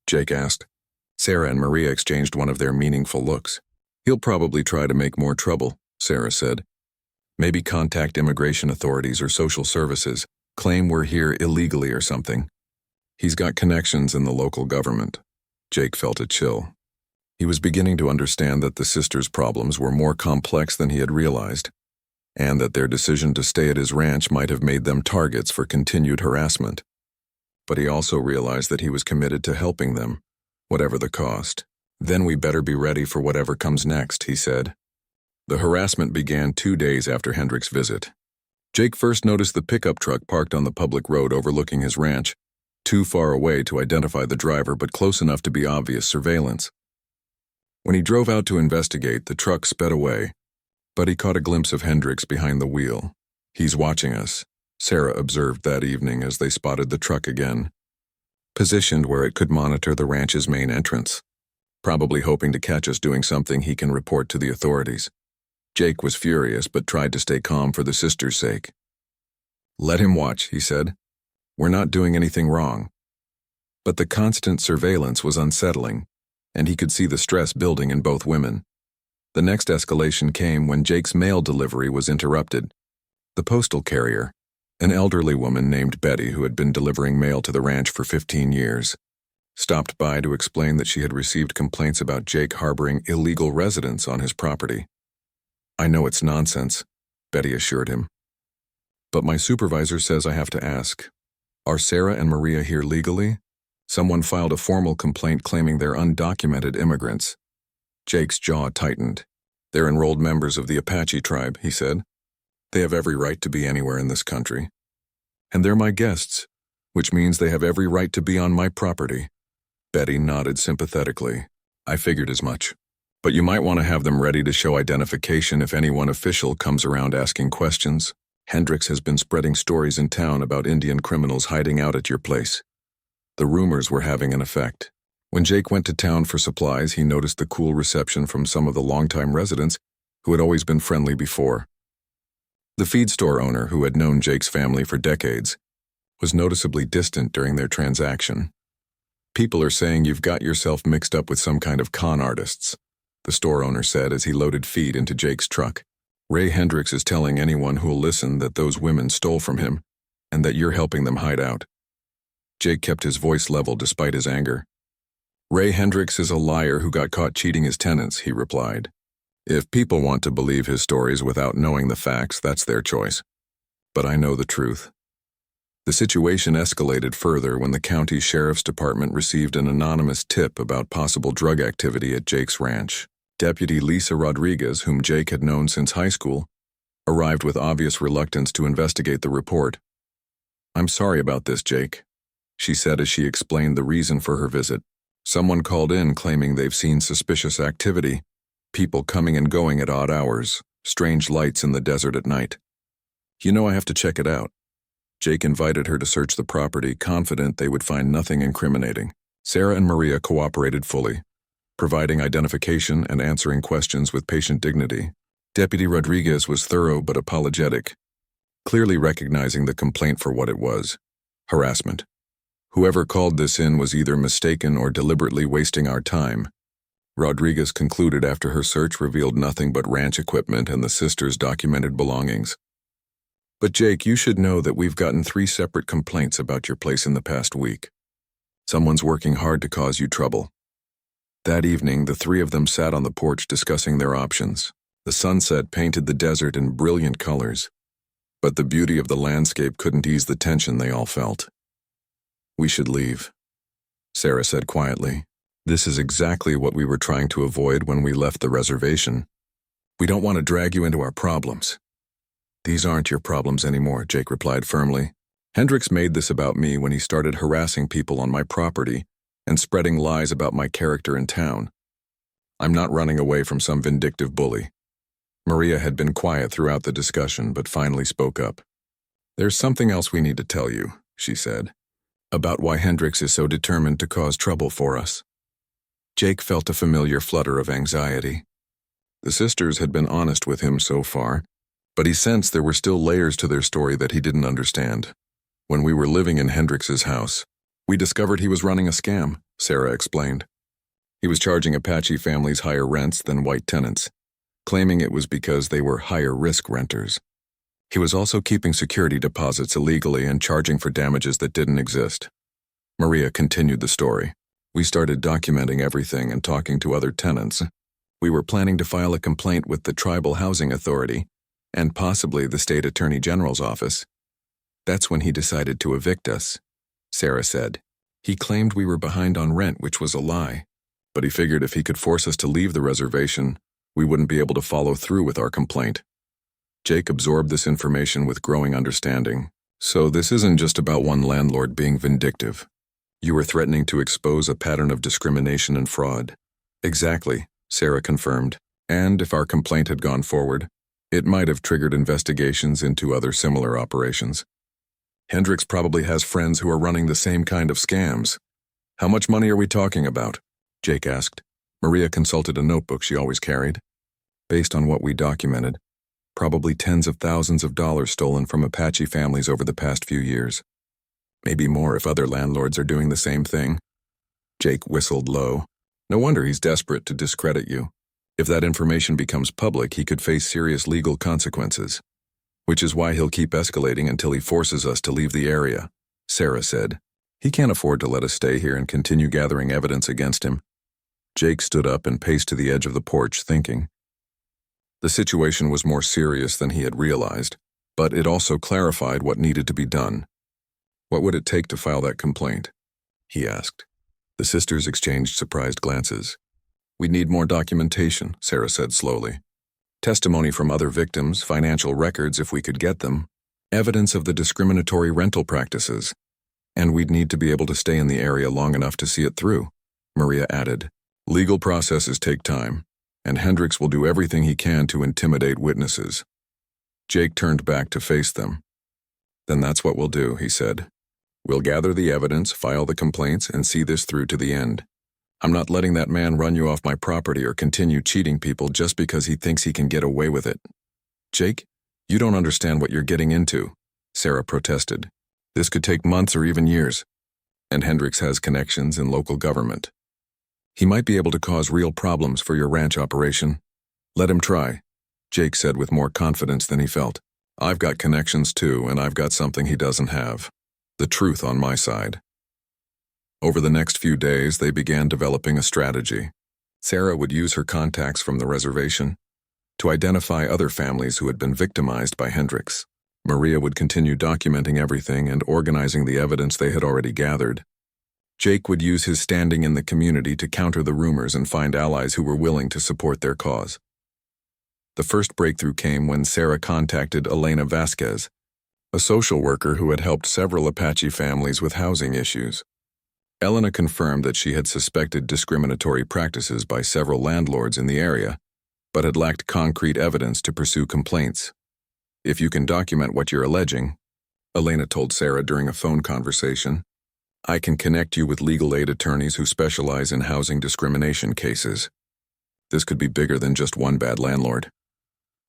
Jake asked. Sarah and Maria exchanged one of their meaningful looks. "He'll probably try to make more trouble," Sarah said. "Maybe contact immigration authorities or social services, claim we're here illegally or something. He's got connections in the local government." Jake felt a chill. He was beginning to understand that the sisters' problems were more complex than he had realized, and that their decision to stay at his ranch might have made them targets for continued harassment. But he also realized that he was committed to helping them, whatever the cost. "Then we better be ready for whatever comes next," he said. The harassment began 2 days after Hendricks' visit. Jake first noticed the pickup truck parked on the public road overlooking his ranch, too far away to identify the driver but close enough to be obvious surveillance. When he drove out to investigate, the truck sped away, but he caught a glimpse of Hendricks behind the wheel. "He's watching us," Sarah observed that evening as they spotted the truck again, positioned where it could monitor the ranch's main entrance, probably hoping to catch us doing something he can report to the authorities. Jake was furious but tried to stay calm for the sisters' sake. "Let him watch," he said. "We're not doing anything wrong." But the constant surveillance was unsettling, and he could see the stress building in both women. The next escalation came when Jake's mail delivery was interrupted. The postal carrier, an elderly woman named Betty who had been delivering mail to the ranch for 15 years, stopped by to explain that she had received complaints about Jake harboring illegal residents on his property. "I know it's nonsense," Betty assured him. "But my supervisor says I have to ask. Are Sarah and Maria here legally? Someone filed a formal complaint claiming they're undocumented immigrants." Jake's jaw tightened. "They're enrolled members of the Apache tribe," he said. They have every right to be anywhere in this country. And they're my guests, which means they have every right to be on my property. Betty nodded sympathetically. I figured as much. But you might want to have them ready to show identification if anyone official comes around asking questions. Hendricks has been spreading stories in town about Indian criminals hiding out at your place. The rumors were having an effect. When Jake went to town for supplies, he noticed the cool reception from some of the longtime residents who had always been friendly before. The feed store owner, who had known Jake's family for decades, was noticeably distant during their transaction. People are saying you've got yourself mixed up with some kind of con artists, the store owner said as he loaded feed into Jake's truck. Ray Hendricks is telling anyone who'll listen that those women stole from him and that you're helping them hide out. Jake kept his voice level despite his anger. Ray Hendricks is a liar who got caught cheating his tenants, he replied. If people want to believe his stories without knowing the facts, that's their choice. But I know the truth. The situation escalated further when the county sheriff's department received an anonymous tip about possible drug activity at Jake's ranch. Deputy Lisa Rodriguez, whom Jake had known since high school, arrived with obvious reluctance to investigate the report. I'm sorry about this, Jake, she said as she explained the reason for her visit. Someone called in claiming they've seen suspicious activity, people coming and going at odd hours, strange lights in the desert at night. You know I have to check it out. Jake invited her to search the property, confident they would find nothing incriminating. Sarah and Maria cooperated fully, providing identification and answering questions with patient dignity. Deputy Rodriguez was thorough but apologetic, clearly recognizing the complaint for what it was: harassment. Whoever called this in was either mistaken or deliberately wasting our time. Rodriguez concluded after her search revealed nothing but ranch equipment and the sisters' documented belongings. But Jake, you should know that we've gotten 3 separate complaints about your place in the past week. Someone's working hard to cause you trouble. That evening, the 3 of them sat on the porch discussing their options. The sunset painted the desert in brilliant colors, but the beauty of the landscape couldn't ease the tension they all felt. We should leave, Sarah said quietly. This is exactly what we were trying to avoid when we left the reservation. We don't want to drag you into our problems. These aren't your problems anymore, Jake replied firmly. Hendricks made this about me when he started harassing people on my property and spreading lies about my character in town. I'm not running away from some vindictive bully. Maria had been quiet throughout the discussion, but finally spoke up. There's something else we need to tell you, she said, about why Hendricks is so determined to cause trouble for us. Jake felt a familiar flutter of anxiety. The sisters had been honest with him so far, but he sensed there were still layers to their story that he didn't understand. When we were living in Hendricks's house, we discovered he was running a scam, Sarah explained. He was charging Apache families higher rents than white tenants, claiming it was because they were higher-risk renters. He was also keeping security deposits illegally and charging for damages that didn't exist. Maria continued the story. We started documenting everything and talking to other tenants. We were planning to file a complaint with the Tribal Housing Authority and possibly the State Attorney General's office. That's when he decided to evict us, Sarah said. He claimed we were behind on rent, which was a lie, but he figured if he could force us to leave the reservation, we wouldn't be able to follow through with our complaint. Jake absorbed this information with growing understanding. So this isn't just about one landlord being vindictive. You were threatening to expose a pattern of discrimination and fraud. Exactly, Sarah confirmed. And if our complaint had gone forward, it might have triggered investigations into other similar operations. Hendricks probably has friends who are running the same kind of scams. How much money are we talking about? Jake asked. Maria consulted a notebook she always carried. Based on what we documented, probably tens of thousands of dollars stolen from Apache families over the past few years. Maybe more if other landlords are doing the same thing. Jake whistled low. No wonder he's desperate to discredit you. If that information becomes public, he could face serious legal consequences. Which is why he'll keep escalating until he forces us to leave the area, Sarah said. He can't afford to let us stay here and continue gathering evidence against him. Jake stood up and paced to the edge of the porch, thinking. The situation was more serious than he had realized, but it also clarified what needed to be done. What would it take to file that complaint? He asked. The sisters exchanged surprised glances. We'd need more documentation, Sarah said slowly. Testimony from other victims, financial records if we could get them, evidence of the discriminatory rental practices. And we'd need to be able to stay in the area long enough to see it through, Maria added. Legal processes take time, and Hendricks will do everything he can to intimidate witnesses. Jake turned back to face them. Then that's what we'll do, he said. We'll gather the evidence, file the complaints, and see this through to the end. I'm not letting that man run you off my property or continue cheating people just because he thinks he can get away with it. Jake, you don't understand what you're getting into, Sarah protested. This could take months or even years. And Hendricks has connections in local government. He might be able to cause real problems for your ranch operation. Let him try, Jake said with more confidence than he felt. I've got connections too, and I've got something he doesn't have. The truth on my side. Over the next few days, they began developing a strategy. Sarah would use her contacts from the reservation to identify other families who had been victimized by Hendricks. Maria would continue documenting everything and organizing the evidence they had already gathered. Jake would use his standing in the community to counter the rumors and find allies who were willing to support their cause. The first breakthrough came when Sarah contacted Elena Vasquez, a social worker who had helped several Apache families with housing issues. Elena confirmed that she had suspected discriminatory practices by several landlords in the area, but had lacked concrete evidence to pursue complaints. If you can document what you're alleging, Elena told Sarah during a phone conversation, I can connect you with legal aid attorneys who specialize in housing discrimination cases. This could be bigger than just one bad landlord.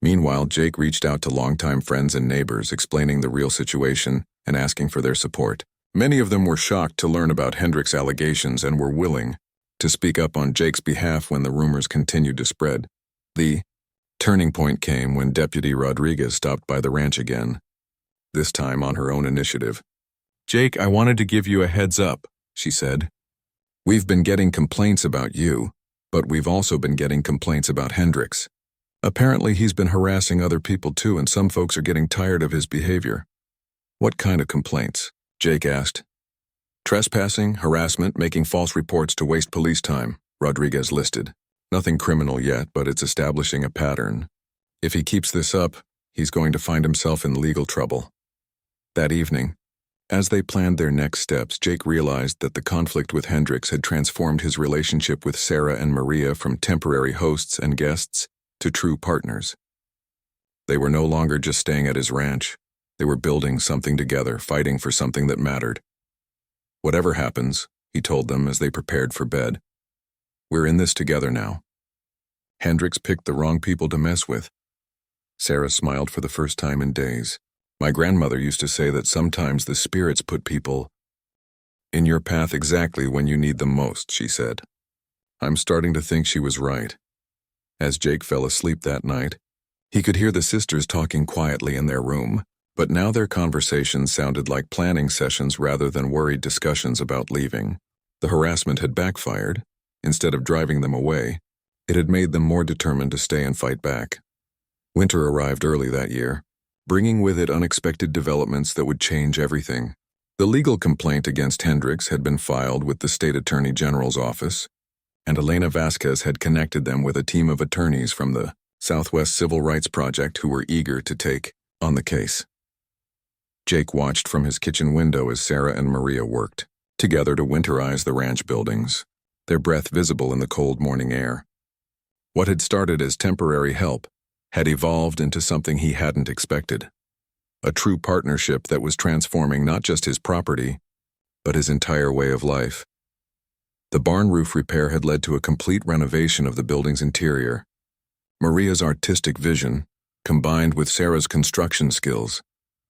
Meanwhile, Jake reached out to longtime friends and neighbors, explaining the real situation and asking for their support. Many of them were shocked to learn about Hendricks' allegations and were willing to speak up on Jake's behalf when the rumors continued to spread. The turning point came when Deputy Rodriguez stopped by the ranch again, this time on her own initiative. Jake, I wanted to give you a heads up, she said. We've been getting complaints about you, but we've also been getting complaints about Hendricks. Apparently he's been harassing other people too, and some folks are getting tired of his behavior. What kind of complaints? Jake asked. Trespassing, harassment, making false reports to waste police time, Rodriguez listed. Nothing criminal yet, but it's establishing a pattern. If he keeps this up, he's going to find himself in legal trouble. That evening, as they planned their next steps, Jake realized that the conflict with Hendricks had transformed his relationship with Sarah and Maria from temporary hosts and guests to true partners. They were no longer just staying at his ranch. They were building something together, fighting for something that mattered. Whatever happens, he told them as they prepared for bed, we're in this together now. Hendricks picked the wrong people to mess with. Sarah smiled for the first time in days. My grandmother used to say that sometimes the spirits put people in your path exactly when you need them most, she said. I'm starting to think she was right. As Jake fell asleep that night, he could hear the sisters talking quietly in their room, but now their conversations sounded like planning sessions rather than worried discussions about leaving. The harassment had backfired. Instead of driving them away, it had made them more determined to stay and fight back. Winter arrived early that year, bringing with it unexpected developments that would change everything. The legal complaint against Hendricks had been filed with the state attorney general's office, and Elena Vasquez had connected them with a team of attorneys from the Southwest Civil Rights Project who were eager to take on the case. Jake watched from his kitchen window as Sarah and Maria worked together to winterize the ranch buildings, their breath visible in the cold morning air. What had started as temporary help had evolved into something he hadn't expected. A true partnership that was transforming not just his property, but his entire way of life. The barn roof repair had led to a complete renovation of the building's interior. Maria's artistic vision, combined with Sarah's construction skills,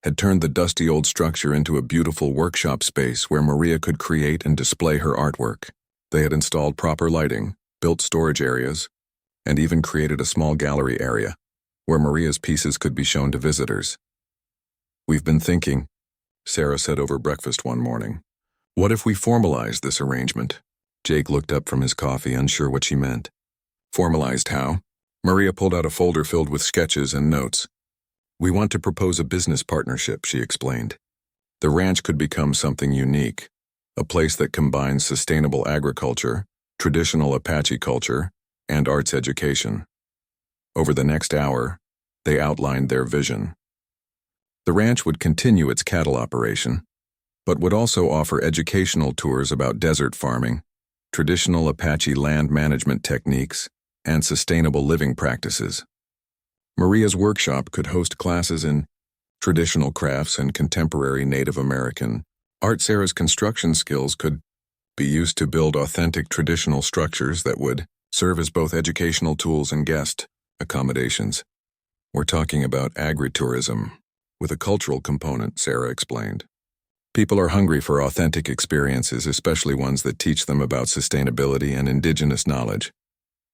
had turned the dusty old structure into a beautiful workshop space where Maria could create and display her artwork. They had installed proper lighting, built storage areas, and even created a small gallery area where Maria's pieces could be shown to visitors. We've been thinking, Sarah said over breakfast one morning. What if we formalized this arrangement? Jake looked up from his coffee, unsure what she meant. Formalized how? Maria pulled out a folder filled with sketches and notes. We want to propose a business partnership, she explained. The ranch could become something unique, a place that combines sustainable agriculture, traditional Apache culture, and arts education. Over the next hour, they outlined their vision. The ranch would continue its cattle operation, but would also offer educational tours about desert farming, traditional Apache land management techniques, and sustainable living practices. Maria's workshop could host classes in traditional crafts and contemporary Native American art. Sarah's construction skills could be used to build authentic traditional structures that would serve as both educational tools and guest accommodations. We're talking about agritourism, with a cultural component, Sarah explained. People are hungry for authentic experiences, especially ones that teach them about sustainability and indigenous knowledge.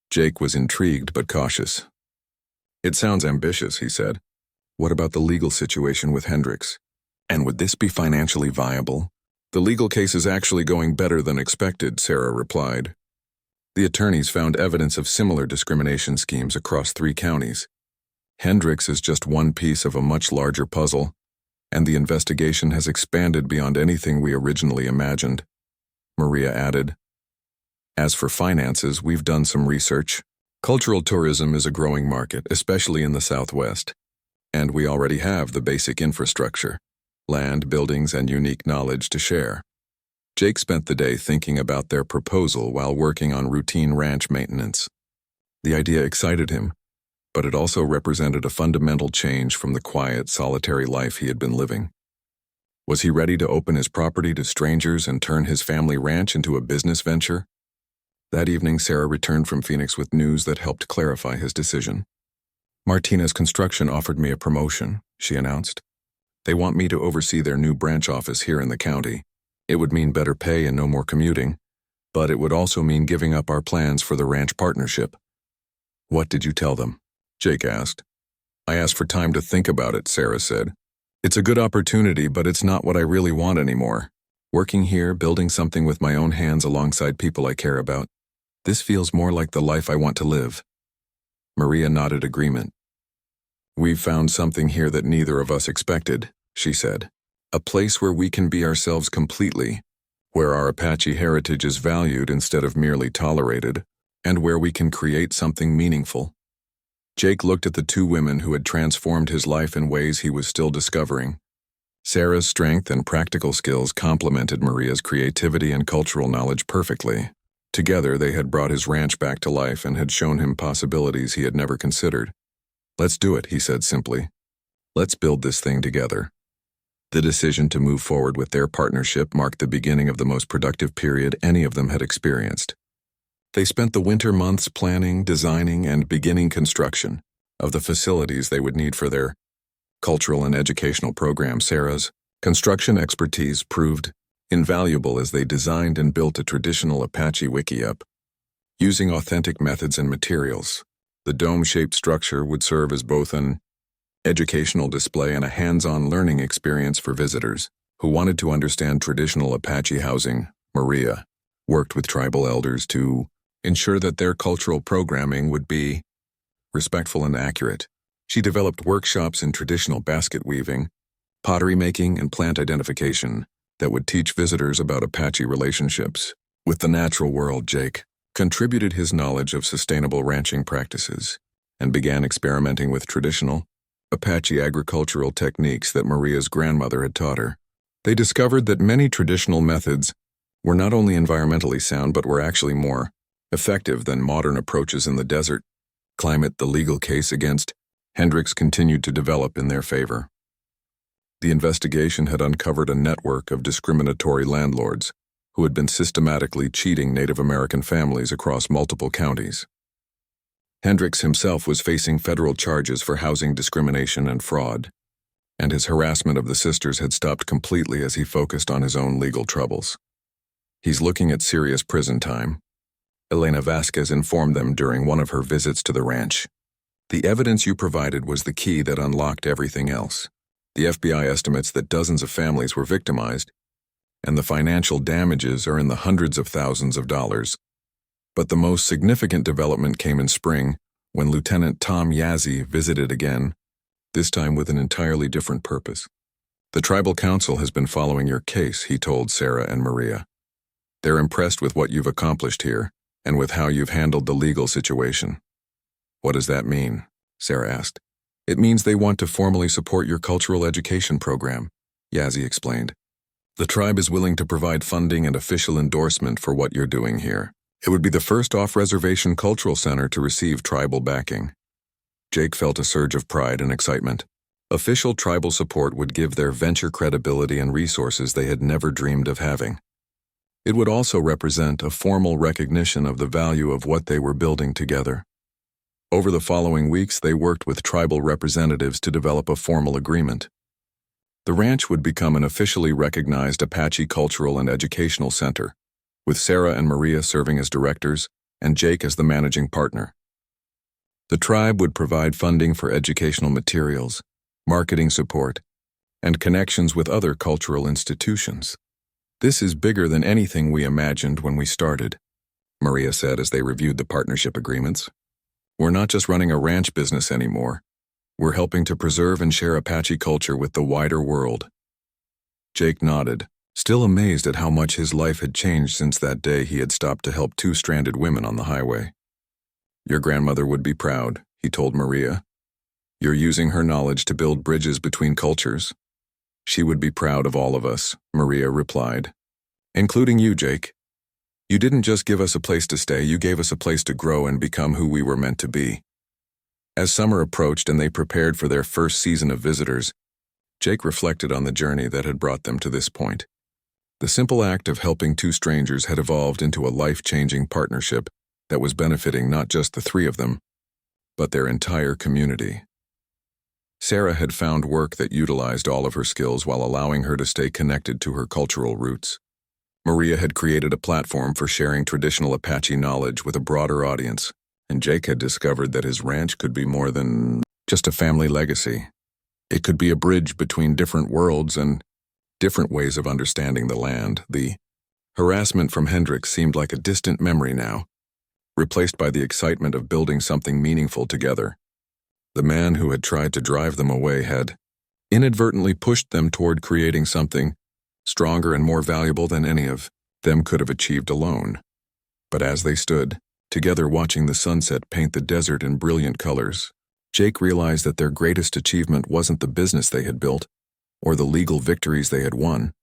Jake was intrigued but cautious. It sounds ambitious, he said. What about the legal situation with Hendricks? And would this be financially viable? The legal case is actually going better than expected, Sarah replied. The attorneys found evidence of similar discrimination schemes across 3 counties. Hendricks is just one piece of a much larger puzzle, and the investigation has expanded beyond anything we originally imagined, Maria added. As for finances, we've done some research. Cultural tourism is a growing market, especially in the Southwest, and we already have the basic infrastructure, land, buildings, and unique knowledge to share. Jake spent the day thinking about their proposal while working on routine ranch maintenance. The idea excited him, but it also represented a fundamental change from the quiet, solitary life he had been living. Was he ready to open his property to strangers and turn his family ranch into a business venture? That evening, Sarah returned from Phoenix with news that helped clarify his decision. Martinez Construction offered me a promotion, she announced. They want me to oversee their new branch office here in the county. It would mean better pay and no more commuting, but it would also mean giving up our plans for the ranch partnership. What did you tell them? Jake asked. I asked for time to think about it, Sarah said. It's a good opportunity, but it's not what I really want anymore. Working here, building something with my own hands alongside people I care about. This feels more like the life I want to live. Maria nodded agreement. We've found something here that neither of us expected, she said. A place where we can be ourselves completely, where our Apache heritage is valued instead of merely tolerated, and where we can create something meaningful. Jake looked at the 2 women who had transformed his life in ways he was still discovering. Sarah's strength and practical skills complemented Maria's creativity and cultural knowledge perfectly. Together, they had brought his ranch back to life and had shown him possibilities he had never considered. Let's do it, he said simply. Let's build this thing together. The decision to move forward with their partnership marked the beginning of the most productive period any of them had experienced. They spent the winter months planning, designing, and beginning construction of the facilities they would need for their cultural and educational program. Sarah's construction expertise proved invaluable as they designed and built a traditional Apache wickiup. Using authentic methods and materials, the dome-shaped structure would serve as both an educational display and a hands-on learning experience for visitors who wanted to understand traditional Apache housing. Maria worked with tribal elders to ensure that their cultural programming would be respectful and accurate. She developed workshops in traditional basket weaving, pottery making, and plant identification that would teach visitors about Apache relationships with the natural world. Jake contributed his knowledge of sustainable ranching practices and began experimenting with traditional Apache agricultural techniques that Maria's grandmother had taught her. They discovered that many traditional methods were not only environmentally sound but were actually more effective than modern approaches in the desert climate. The legal case against Hendricks continued to develop in their favor. The investigation had uncovered a network of discriminatory landlords who had been systematically cheating Native American families across multiple counties. Hendricks himself was facing federal charges for housing discrimination and fraud, and his harassment of the sisters had stopped completely as he focused on his own legal troubles. He's looking at serious prison time, Elena Vasquez informed them during one of her visits to the ranch. The evidence you provided was the key that unlocked everything else. The FBI estimates that dozens of families were victimized, and the financial damages are in the hundreds of thousands of dollars. But the most significant development came in spring when Lieutenant Tom Yazzie visited again, this time with an entirely different purpose. The Tribal Council has been following your case, he told Sarah and Maria. They're impressed with what you've accomplished here and with how you've handled the legal situation. What does that mean? Sarah asked. It means they want to formally support your cultural education program, Yazzie explained. The tribe is willing to provide funding and official endorsement for what you're doing here. It would be the first off-reservation cultural center to receive tribal backing. Jake felt a surge of pride and excitement. Official tribal support would give their venture credibility and resources they had never dreamed of having. It would also represent a formal recognition of the value of what they were building together. Over the following weeks, they worked with tribal representatives to develop a formal agreement. The ranch would become an officially recognized Apache cultural and educational center, with Sarah and Maria serving as directors and Jake as the managing partner. The tribe would provide funding for educational materials, marketing support, and connections with other cultural institutions. This is bigger than anything we imagined when we started, Maria said as they reviewed the partnership agreements. We're not just running a ranch business anymore. We're helping to preserve and share Apache culture with the wider world. Jake nodded, still amazed at how much his life had changed since that day he had stopped to help two stranded women on the highway. Your grandmother would be proud, he told Maria. You're using her knowledge to build bridges between cultures. She would be proud of all of us, Maria replied. Including you, Jake. You didn't just give us a place to stay, you gave us a place to grow and become who we were meant to be. As summer approached and they prepared for their first season of visitors, Jake reflected on the journey that had brought them to this point. The simple act of helping two strangers had evolved into a life-changing partnership that was benefiting not just the three of them, but their entire community. Sarah had found work that utilized all of her skills while allowing her to stay connected to her cultural roots. Maria had created a platform for sharing traditional Apache knowledge with a broader audience, and Jake had discovered that his ranch could be more than just a family legacy. It could be a bridge between different worlds and different ways of understanding the land. The harassment from Hendricks seemed like a distant memory now, replaced by the excitement of building something meaningful together. The man who had tried to drive them away had inadvertently pushed them toward creating something stronger and more valuable than any of them could have achieved alone. But as they stood, together watching the sunset paint the desert in brilliant colors, Jake realized that their greatest achievement wasn't the business they had built or the legal victories they had won.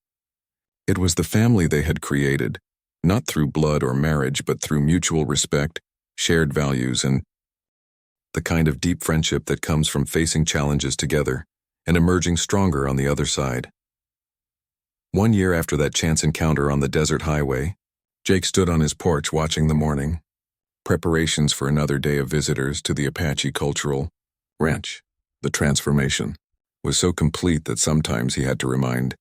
It was the family they had created, not through blood or marriage, but through mutual respect, shared values, and the kind of deep friendship that comes from facing challenges together and emerging stronger on the other side. 1 year after that chance encounter on the desert highway, Jake stood on his porch watching the morning. Preparations for another day of visitors to the Apache Cultural Ranch. The transformation was so complete that sometimes he had to remind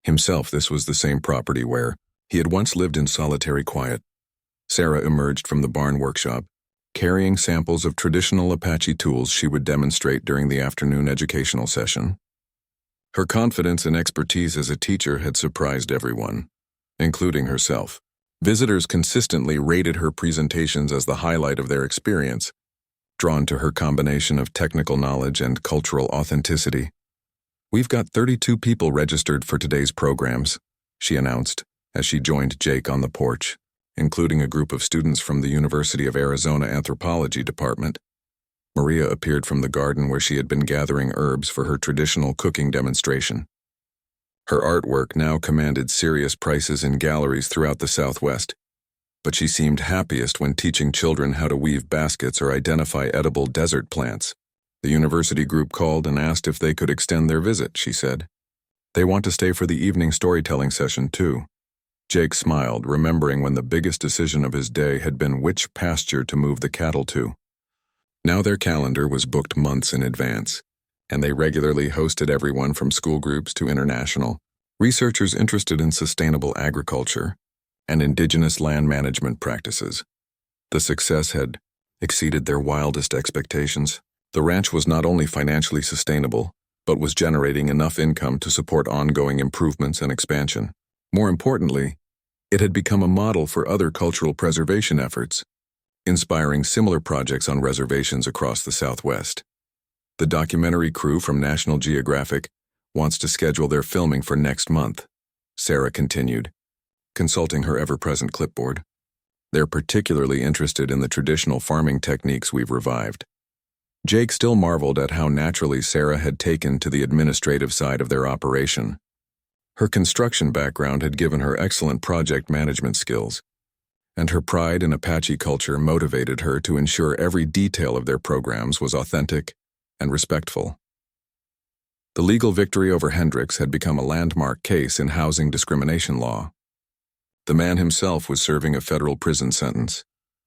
himself this was the same property where he had once lived in solitary quiet. Sarah emerged from the barn workshop, carrying samples of traditional Apache tools she would demonstrate during the afternoon educational session. Her confidence and expertise as a teacher had surprised everyone, including herself. Visitors consistently rated her presentations as the highlight of their experience, drawn to her combination of technical knowledge and cultural authenticity. We've got 32 people registered for today's programs, she announced as she joined Jake on the porch, including a group of students from the University of Arizona Anthropology Department. Maria appeared from the garden where she had been gathering herbs for her traditional cooking demonstration. Her artwork now commanded serious prices in galleries throughout the Southwest, but she seemed happiest when teaching children how to weave baskets or identify edible desert plants. The university group called and asked if they could extend their visit, she said. They want to stay for the evening storytelling session, too. Jake smiled, remembering when the biggest decision of his day had been which pasture to move the cattle to. Now their calendar was booked months in advance, and they regularly hosted everyone from school groups to international researchers interested in sustainable agriculture and indigenous land management practices. The success had exceeded their wildest expectations. The ranch was not only financially sustainable, but was generating enough income to support ongoing improvements and expansion. More importantly, it had become a model for other cultural preservation efforts, inspiring similar projects on reservations across the Southwest. The documentary crew from National Geographic wants to schedule their filming for next month, Sarah continued, consulting her ever-present clipboard. They're particularly interested in the traditional farming techniques we've revived. Jake still marveled at how naturally Sarah had taken to the administrative side of their operation. Her construction background had given her excellent project management skills, and her pride in Apache culture motivated her to ensure every detail of their programs was authentic and respectful. The legal victory over Hendricks had become a landmark case in housing discrimination law. The man himself was serving a federal prison sentence,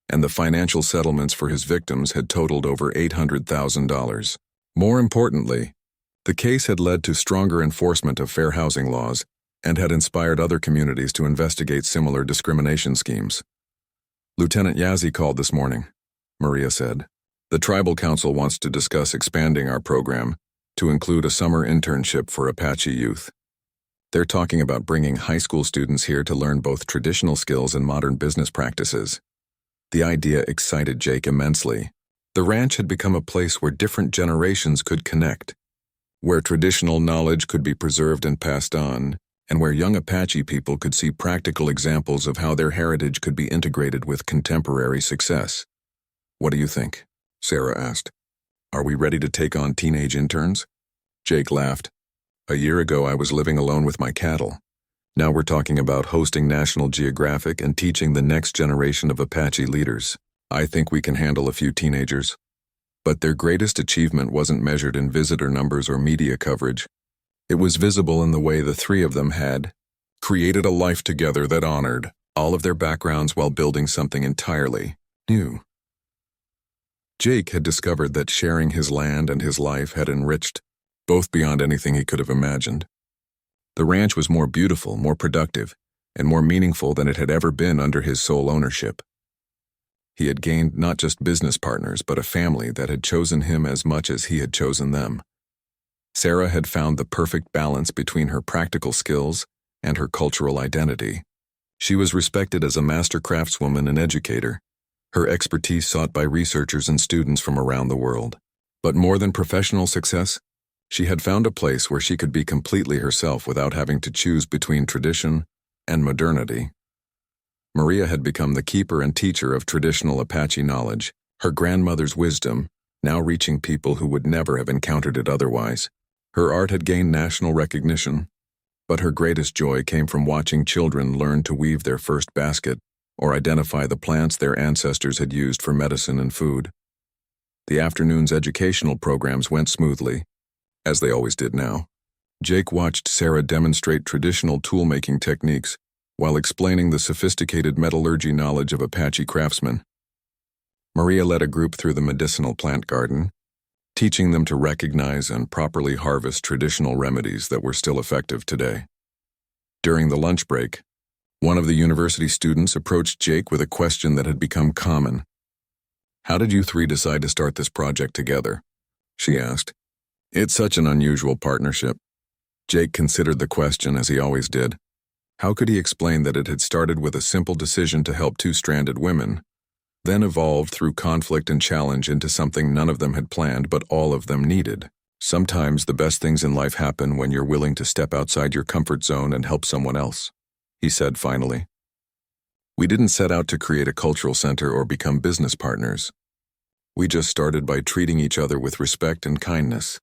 and the financial settlements for his victims had totaled over $800,000. More importantly, the case had led to stronger enforcement of fair housing laws and had inspired other communities to investigate similar discrimination schemes. "Lieutenant Yazzie called this morning," Maria said. "The Tribal Council wants to discuss expanding our program to include a summer internship for Apache youth. They're talking about bringing high school students here to learn both traditional skills and modern business practices." The idea excited Jake immensely. The ranch had become a place where different generations could connect, where traditional knowledge could be preserved and passed on, and where young Apache people could see practical examples of how their heritage could be integrated with contemporary success. "What do you think?" Sarah asked. "Are we ready to take on teenage interns?" Jake laughed. "A year ago I was living alone with my cattle. Now we're talking about hosting National Geographic and teaching the next generation of Apache leaders. I think we can handle a few teenagers." But their greatest achievement wasn't measured in visitor numbers or media coverage. It was visible in the way the three of them had created a life together that honored all of their backgrounds while building something entirely new. Jake had discovered that sharing his land and his life had enriched both beyond anything he could have imagined. The ranch was more beautiful, more productive, and more meaningful than it had ever been under his sole ownership. He had gained not just business partners, but a family that had chosen him as much as he had chosen them. Sarah had found the perfect balance between her practical skills and her cultural identity. She was respected as a master craftswoman and educator, her expertise sought by researchers and students from around the world. But more than professional success, she had found a place where she could be completely herself without having to choose between tradition and modernity. Maria had become the keeper and teacher of traditional Apache knowledge, her grandmother's wisdom, now reaching people who would never have encountered it otherwise. Her art had gained national recognition, but her greatest joy came from watching children learn to weave their first basket or identify the plants their ancestors had used for medicine and food. The afternoon's educational programs went smoothly, as they always did now. Jake watched Sarah demonstrate traditional tool-making techniques while explaining the sophisticated metallurgy knowledge of Apache craftsmen. Maria led a group through the medicinal plant garden, teaching them to recognize and properly harvest traditional remedies that were still effective today. During the lunch break, one of the university students approached Jake with a question that had become common. "How did you three decide to start this project together?" she asked. "It's such an unusual partnership." Jake considered the question as he always did. How could he explain that it had started with a simple decision to help two stranded women, then evolved through conflict and challenge into something none of them had planned but all of them needed? "Sometimes the best things in life happen when you're willing to step outside your comfort zone and help someone else," he said finally. "We didn't set out to create a cultural center or become business partners. We just started by treating each other with respect and kindness,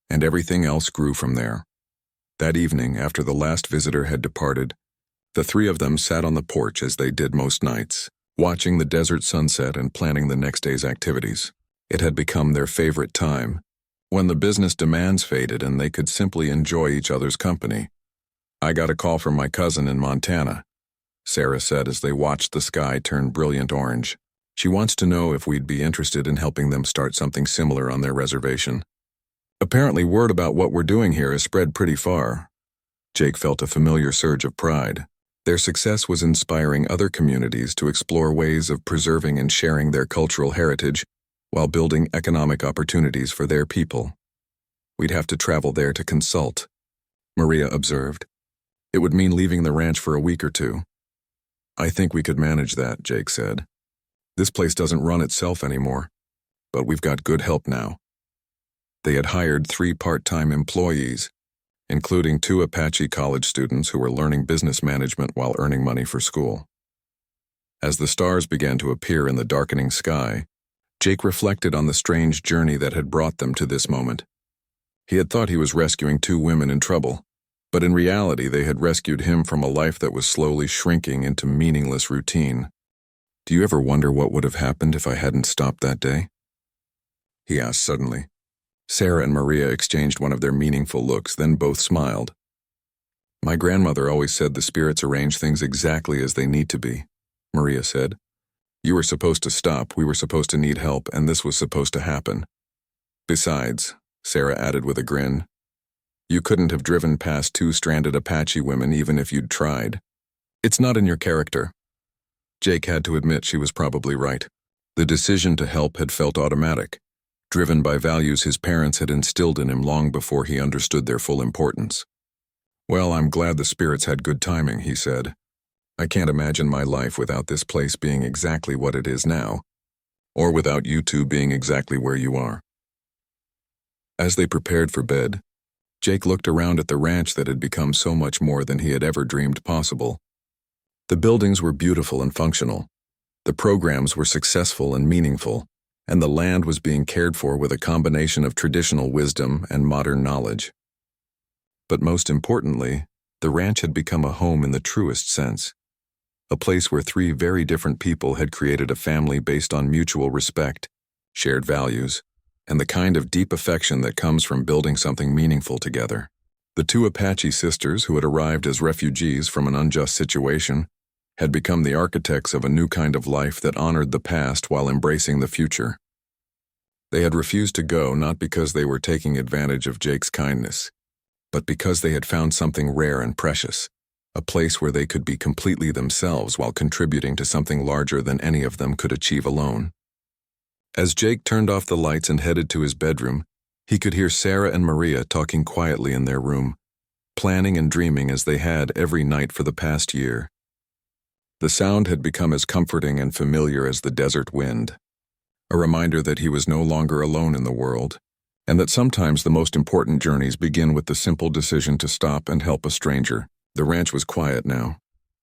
and everything else grew from there." That evening, after the last visitor had departed, the three of them sat on the porch as they did most nights, watching the desert sunset and planning the next day's activities. It had become their favorite time, when the business demands faded and they could simply enjoy each other's company. "I got a call from my cousin in Montana," Sarah said as they watched the sky turn brilliant orange. "She wants to know if we'd be interested in helping them start something similar on their reservation. Apparently word about what we're doing here has spread pretty far." Jake felt a familiar surge of pride. Their success was inspiring other communities to explore ways of preserving and sharing their cultural heritage while building economic opportunities for their people. "We'd have to travel there to consult," Maria observed. "It would mean leaving the ranch for a week or two." "I think we could manage that," Jake said. "This place doesn't run itself anymore, but we've got good help now." They had hired 3 part-time employees, including 2 Apache college students who were learning business management while earning money for school. As the stars began to appear in the darkening sky, Jake reflected on the strange journey that had brought them to this moment. He had thought he was rescuing two women in trouble, but in reality they had rescued him from a life that was slowly shrinking into meaningless routine. "Do you ever wonder what would have happened if I hadn't stopped that day?" he asked suddenly. Sarah and Maria exchanged one of their meaningful looks, then both smiled. "My grandmother always said the spirits arrange things exactly as they need to be," Maria said. "You were supposed to stop, we were supposed to need help, and this was supposed to happen. Besides," Sarah added with a grin, "you couldn't have driven past two stranded Apache women even if you'd tried. It's not in your character." Jake had to admit she was probably right. The decision to help had felt automatic, driven by values his parents had instilled in him long before he understood their full importance. "Well, I'm glad the spirits had good timing," he said. "I can't imagine my life without this place being exactly what it is now, or without you two being exactly where you are." As they prepared for bed, Jake looked around at the ranch that had become so much more than he had ever dreamed possible. The buildings were beautiful and functional, the programs were successful and meaningful, and the land was being cared for with a combination of traditional wisdom and modern knowledge. But most importantly, the ranch had become a home in the truest sense, a place where three very different people had created a family based on mutual respect, shared values, and the kind of deep affection that comes from building something meaningful together. The two Apache sisters who had arrived as refugees from an unjust situation had become the architects of a new kind of life that honored the past while embracing the future. They had refused to go not because they were taking advantage of Jake's kindness, but because they had found something rare and precious, a place where they could be completely themselves while contributing to something larger than any of them could achieve alone. As Jake turned off the lights and headed to his bedroom, he could hear Sarah and Maria talking quietly in their room, planning and dreaming as they had every night for the past year. The sound had become as comforting and familiar as the desert wind, a reminder that he was no longer alone in the world, and that sometimes the most important journeys begin with the simple decision to stop and help a stranger. The ranch was quiet now,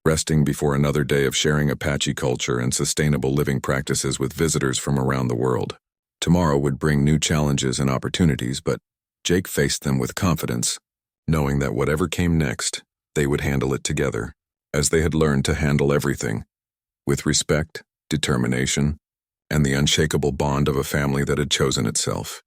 resting before another day of sharing Apache culture and sustainable living practices with visitors from around the world. Tomorrow would bring new challenges and opportunities, but Jake faced them with confidence, knowing that whatever came next, they would handle it together, as they had learned to handle everything, with respect, determination, and the unshakable bond of a family that had chosen itself.